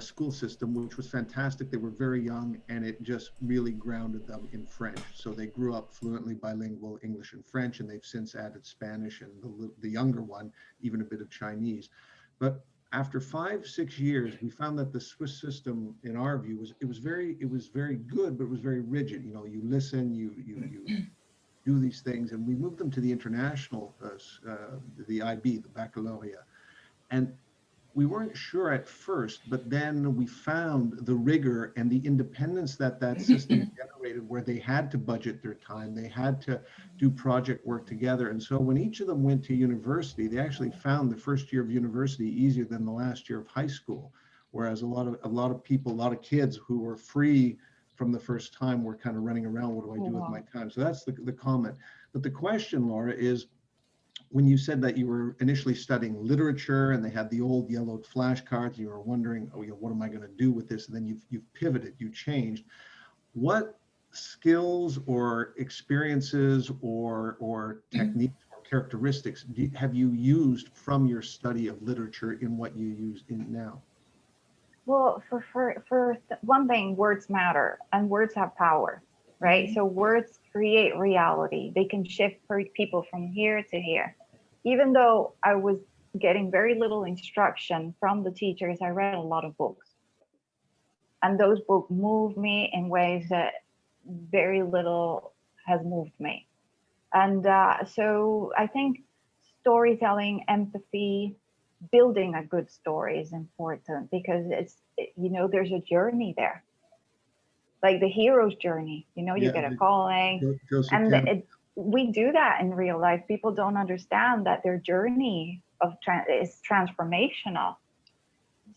Speaker 10: school system, which was fantastic. They were very young, and it just really grounded them in French. So they grew up fluently bilingual English and French, and they've since added Spanish, and the younger one, even a bit of Chinese. But after 5-6 years, we found that the Swiss system, in our view, was very good, but it was very rigid. You know, you listen, you do these things, and we moved them to the international, the IB, the baccalaureate, and we weren't sure at first, but then we found the rigor and the independence that system generated, where they had to budget their time, they had to do project work together. And so when each of them went to university, they actually found the first year of university easier than the last year of high school. Whereas a lot of people, a lot of kids who were free from the first time were kind of running around, what do I do with my time? So that's the comment. But the question, Laura, is, when you said that you were initially studying literature and they had the old yellowed flashcards, you were wondering, oh, you know, what am I going to do with this? And then you've pivoted, you changed. What skills or experiences or techniques or characteristics have you used from your study of literature in what you use in now?
Speaker 8: Well, for one thing, words matter, and words have power, right? So words create reality. They can shift people from here to here. Even though I was getting very little instruction from the teachers, I read a lot of books. And those books moved me in ways that very little has moved me. And so I think storytelling, empathy, building a good story is important, because you know, there's a journey there. Like the hero's journey, you know, you get a calling, and we do that in real life. People don't understand that their journey is transformational.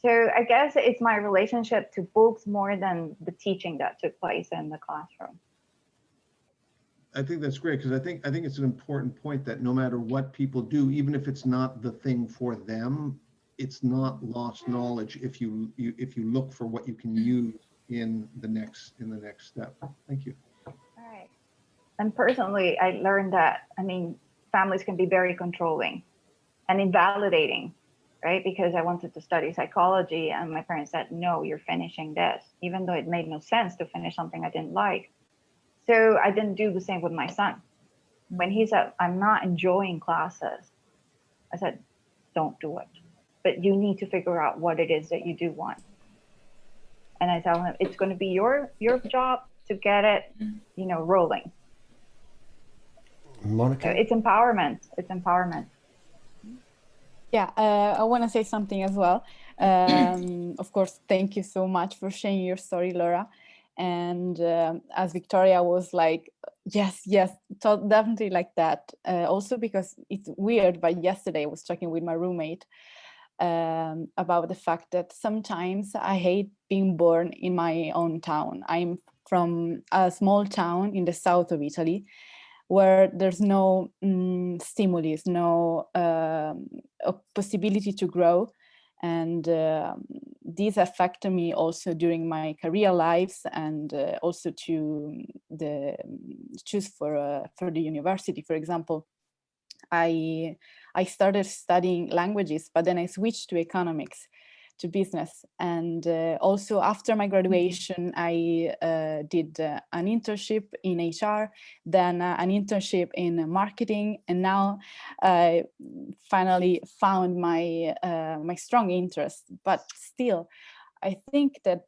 Speaker 8: So I guess it's my relationship to books more than the teaching that took place in the classroom.
Speaker 10: I think that's great, because I think it's an important point that no matter what people do, even if it's not the thing for them, it's not lost knowledge if you look for what you can use in the next step. Thank you.
Speaker 8: All right. And personally, I learned that, I mean, families can be very controlling and invalidating, right? Because I wanted to study psychology, and my parents said, no, you're finishing this, even though it made no sense to finish something I didn't like. So I didn't do the same with my son. When he said, I'm not enjoying classes, I said, don't do it. But you need to figure out what it is that you do want. And I tell him, it's going to be your job to get it, you know, rolling.
Speaker 2: Monica?
Speaker 8: So it's empowerment. It's empowerment.
Speaker 3: Yeah, I want to say something as well. Of course, thank you so much for sharing your story, Laura. And as Victoria was like, yes, definitely like that. Also because it's weird, but yesterday I was talking with my roommate about the fact that sometimes I hate being born in my own town. I'm from a small town in the south of Italy, where there's no stimulus, no possibility to grow. And this affected me also during my career lives, and also to choose for the university. For example, I started studying languages, but then I switched to economics, to business. And also after my graduation, I did an internship in HR, then an internship in marketing, and now I finally found my my strong interest. But still, I think that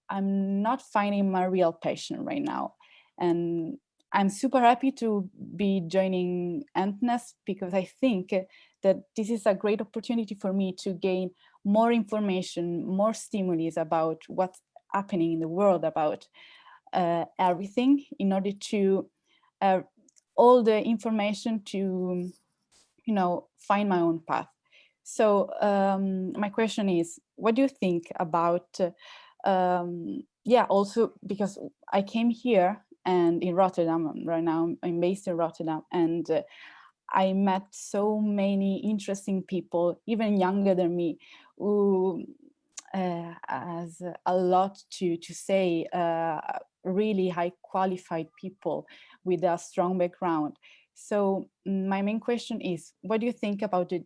Speaker 3: I'm not finding my real passion right now. And I'm super happy to be joining 𝗬𝗏 because I think that this is a great opportunity for me to gain more information, more stimulus about what's happening in the world, about everything, in order to all the information to, you know, find my own path. So my question is, what do you think about, yeah, also because I came here and in Rotterdam right now, I'm based in Rotterdam, and I met so many interesting people, even younger than me, who has a lot to say, really high qualified people with a strong background. So my main question is, what do you think about the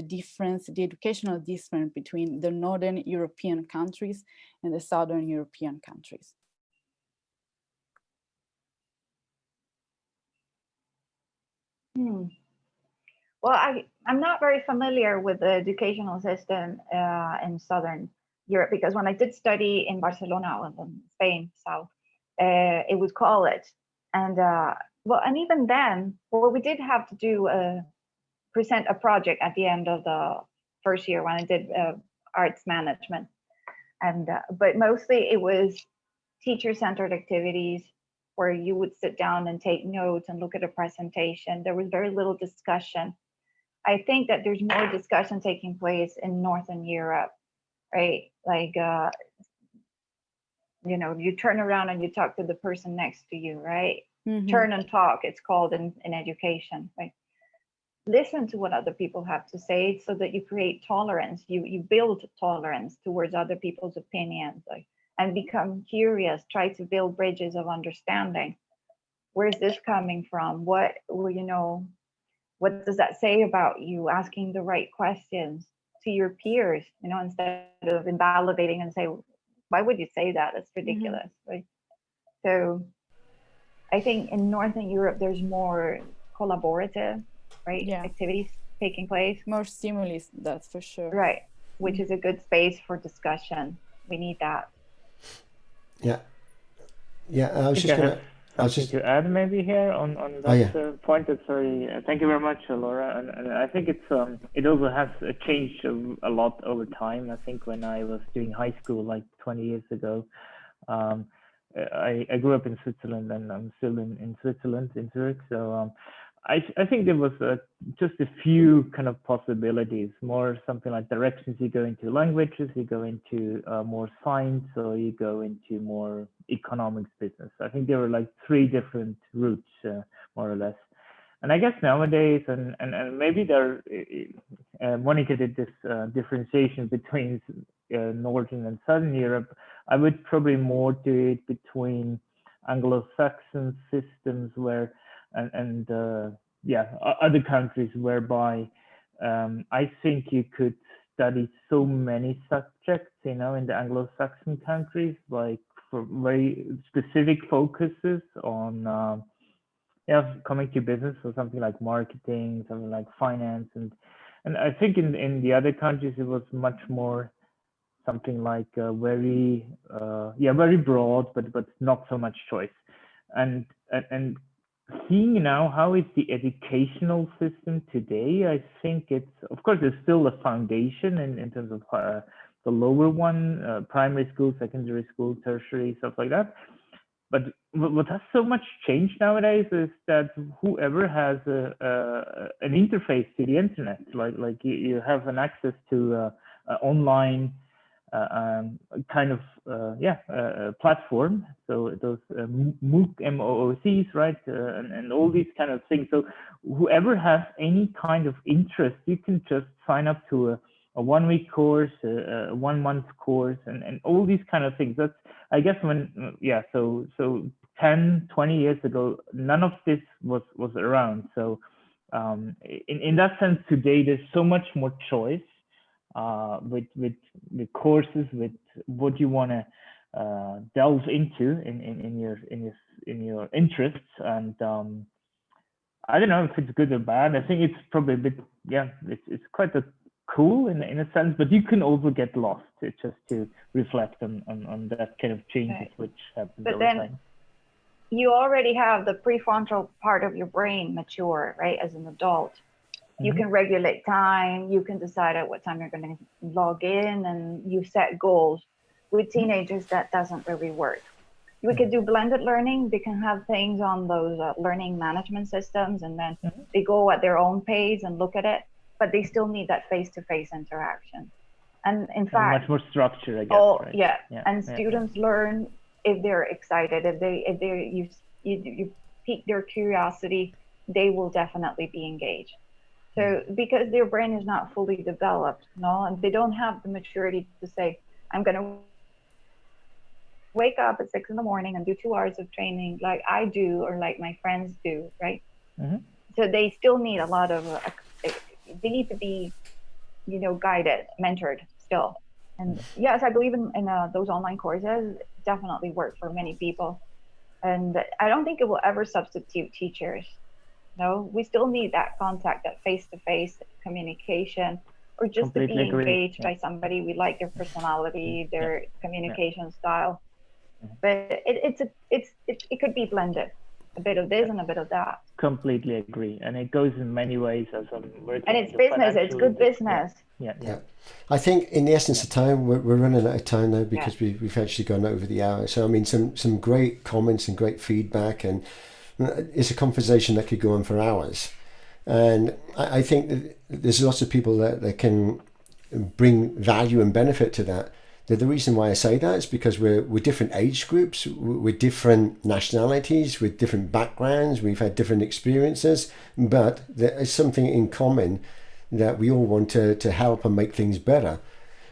Speaker 3: difference, the educational difference between the Northern European countries and the Southern European countries?
Speaker 8: Well, I'm not very familiar with the educational system in Southern Europe, because when I did study in Barcelona, in Spain, South, it was college. And well, and even then, well, we did have to do present a project at the end of the first year when I did arts management. And but mostly it was teacher-centered activities where you would sit down and take notes and look at a presentation. There was very little discussion. I think that there's more discussion taking place in Northern Europe, right? Like, you know, you turn around and you talk to the person next to you, right? Turn and talk, it's called in education, right? Listen to what other people have to say so that you create tolerance. You build tolerance towards other people's opinions, like, and become curious, try to build bridges of understanding. Where's this coming from? What, well, you know, what does that say about you? Asking the right questions to your peers, you know, instead of invalidating and say, why would you say that? That's ridiculous, right? So I think in Northern Europe, there's more collaborative, right? Yeah. Activities taking place.
Speaker 3: More stimulus, that's for sure.
Speaker 8: Right, which is a good space for discussion. We need that.
Speaker 2: Yeah. Yeah, I was just going to...
Speaker 11: Something to add maybe here on that point. That's very thank you very much, Laura. And I think it's it also has changed a lot over time. I think when I was doing high school like 20 years ago, I grew up in Switzerland, and I'm still in Switzerland, in Zurich. So I think there was just a few kind of possibilities, more something like directions. You go into languages, you go into more science, or you go into more economics, business. I think there were like 3 different routes, more or less. And I guess nowadays, and maybe there, Monica did this differentiation between Northern and Southern Europe. I would probably more do it between Anglo-Saxon systems where other countries whereby I think you could study so many subjects, you know, in the Anglo-Saxon countries, like for very specific focuses on coming to business, or something like marketing, something like finance, and I think in the other countries it was much more something like very broad, but not so much choice. And seeing now how is the educational system today, I think it's, of course, there's still a foundation in terms of the lower one, primary school, secondary school, tertiary, stuff like that. But what has so much changed nowadays is that whoever has an interface to the internet, like you have an access to online kind of platform. So those MOOC, MOOCs, right, and all these kind of things. So whoever has any kind of interest, you can just sign up to a 1 week course, a 1 month course, and all these kind of things. That's, I guess, when so 10, 20 years ago, none of this was around. So in that sense, today there's so much more choice with courses, with what you want to delve into in your interests. And I don't know if it's good or bad. I think it's probably a bit, it's quite cool in a sense, but you can also get lost just to reflect on that kind of changes which happen over time.
Speaker 8: You already have the prefrontal part of your brain mature, right? As an adult, you can regulate time. You can decide at what time you're going to log in, and you set goals. With teenagers, that doesn't really work. We could do blended learning. They can have things on those learning management systems, and then they go at their own pace and look at it, but they still need that face-to-face interaction. And in fact,
Speaker 11: much more structure, I guess. Right?
Speaker 8: And students learn if they're excited, if you pique their curiosity, they will definitely be engaged. So because their brain is not fully developed, and they don't have the maturity to say, I'm going to wake up at 6 in the morning and do 2 hours of training like I do, or like my friends do, right? So they still need a lot of, they need to be, guided, mentored still. And yes, I believe in those online courses definitely work for many people. And I don't think it will ever substitute teachers. No, we still need that contact, that face-to-face communication, or just to be engaged by somebody. We like their personality, their communication style. But it could be blended, a bit of this and a bit of that.
Speaker 11: Completely agree, and it goes in many ways as I'm working.
Speaker 8: And it's business. It's good business.
Speaker 2: Yeah. I think in the essence of time, we're running out of time now because we've actually gone over the hour. So I mean, some great comments and great feedback, and it's a conversation that could go on for hours. And I think that there's lots of people that can bring value and benefit to that. The reason why I say that is because we're different age groups, we're different nationalities, with different backgrounds, we've had different experiences, but there is something in common that we all want to help and make things better.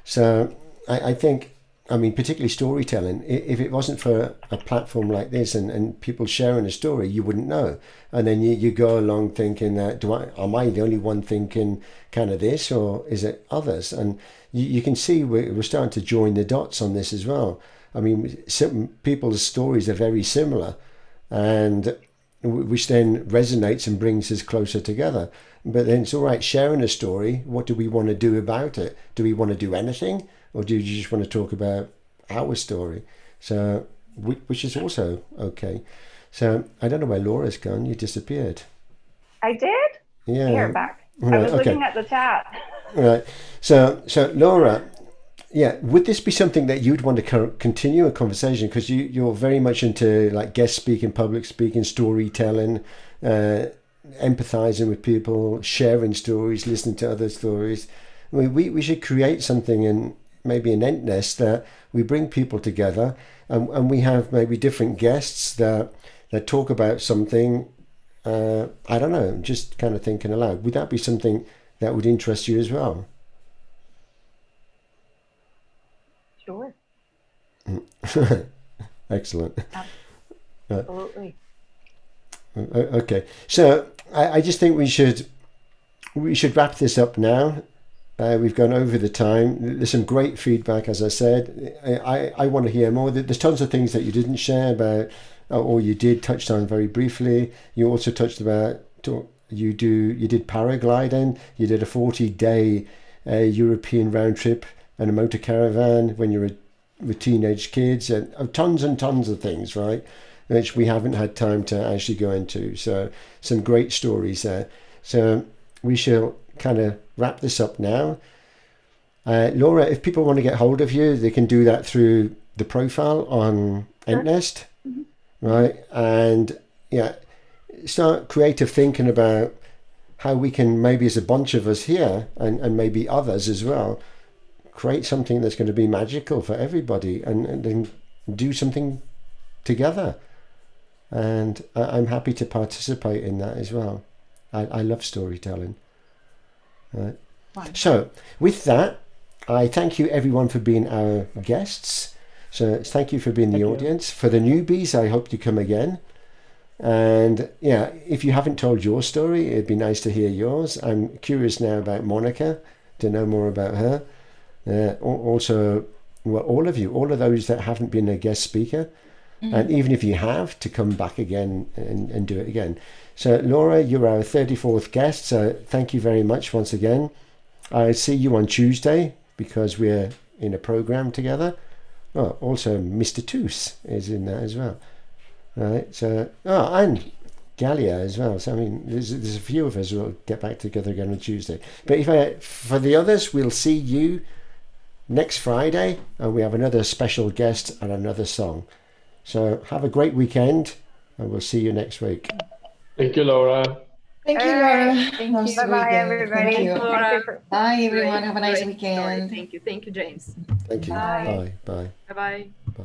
Speaker 2: So I think, particularly storytelling, if it wasn't for a platform like this and people sharing a story, you wouldn't know. And then you go along thinking that, am I the only one thinking kind of this, or is it others? And you can see we're starting to join the dots on this as well. Certain people's stories are very similar, and which then resonates and brings us closer together. But then it's all right sharing a story. What do we want to do about it? Do we want to do anything, or do you just want to talk about our story? So, which is also okay. So I don't know where Laura's gone. You disappeared.
Speaker 8: I did?
Speaker 2: Yeah.
Speaker 8: You're back.
Speaker 2: Right,
Speaker 8: I was looking at the chat.
Speaker 2: Right. So Laura, would this be something that you'd want to continue a conversation? Because you're very much into like guest speaking, public speaking, storytelling, empathizing with people, sharing stories, listening to other stories. We should create something in maybe an 𝗏𝗏𝗏 that we bring people together, and we have maybe different guests that talk about something. I don't know, just kind of thinking aloud. Would that be something that would interest you as well?
Speaker 8: Sure.
Speaker 2: Excellent.
Speaker 8: Absolutely.
Speaker 2: Okay, so I just think we should wrap this up now. We've gone over the time. There's some great feedback, as I said. I want to hear more. There's tons of things that you didn't share about, or you did touch on very briefly. You also touched about you did paragliding. You did a 40-day European round trip and a motor caravan when you were with teenage kids, and tons of things, right? Which we haven't had time to actually go into. So some great stories there. So we shall kind of wrap this up now. Laura, if people want to get hold of you, they can do that through the profile on 𝗏𝗏𝗏, right? And start creative thinking about how we can, maybe as a bunch of us here and maybe others as well, create something that's going to be magical for everybody, and then do something together. And I'm happy to participate in that as well. I love storytelling. Right. So with that, I thank you everyone for being our guests. So thank you for being the audience. For the newbies, I hope you come again. And yeah, if you haven't told your story, it'd be nice to hear yours. I'm curious now about Monica, to know more about her. Also, well, all of you, all of those that haven't been a guest speaker, and even if you have, to come back again and do it again. So Laura, you're our 34th guest, so thank you very much once again. I see you on Tuesday because we're in a program together. Oh, also Mr. Toos is in that as well. Right, so, and Galia as well. So I mean, there's a few of us who will get back together again on Tuesday. But for the others, we'll see you next Friday, and we have another special guest and another song. So have a great weekend, and we'll see you next week.
Speaker 9: Thank you, Laura.
Speaker 7: Thank you, Laura.
Speaker 8: Thank you. Bye-bye, everybody.
Speaker 7: Thank you.
Speaker 12: Laura.
Speaker 7: Bye, everyone. Have a nice
Speaker 12: Great story.
Speaker 7: weekend.
Speaker 12: Thank you, James.
Speaker 2: Thank you.
Speaker 8: Bye.
Speaker 2: Bye.
Speaker 12: Bye bye.
Speaker 2: Bye.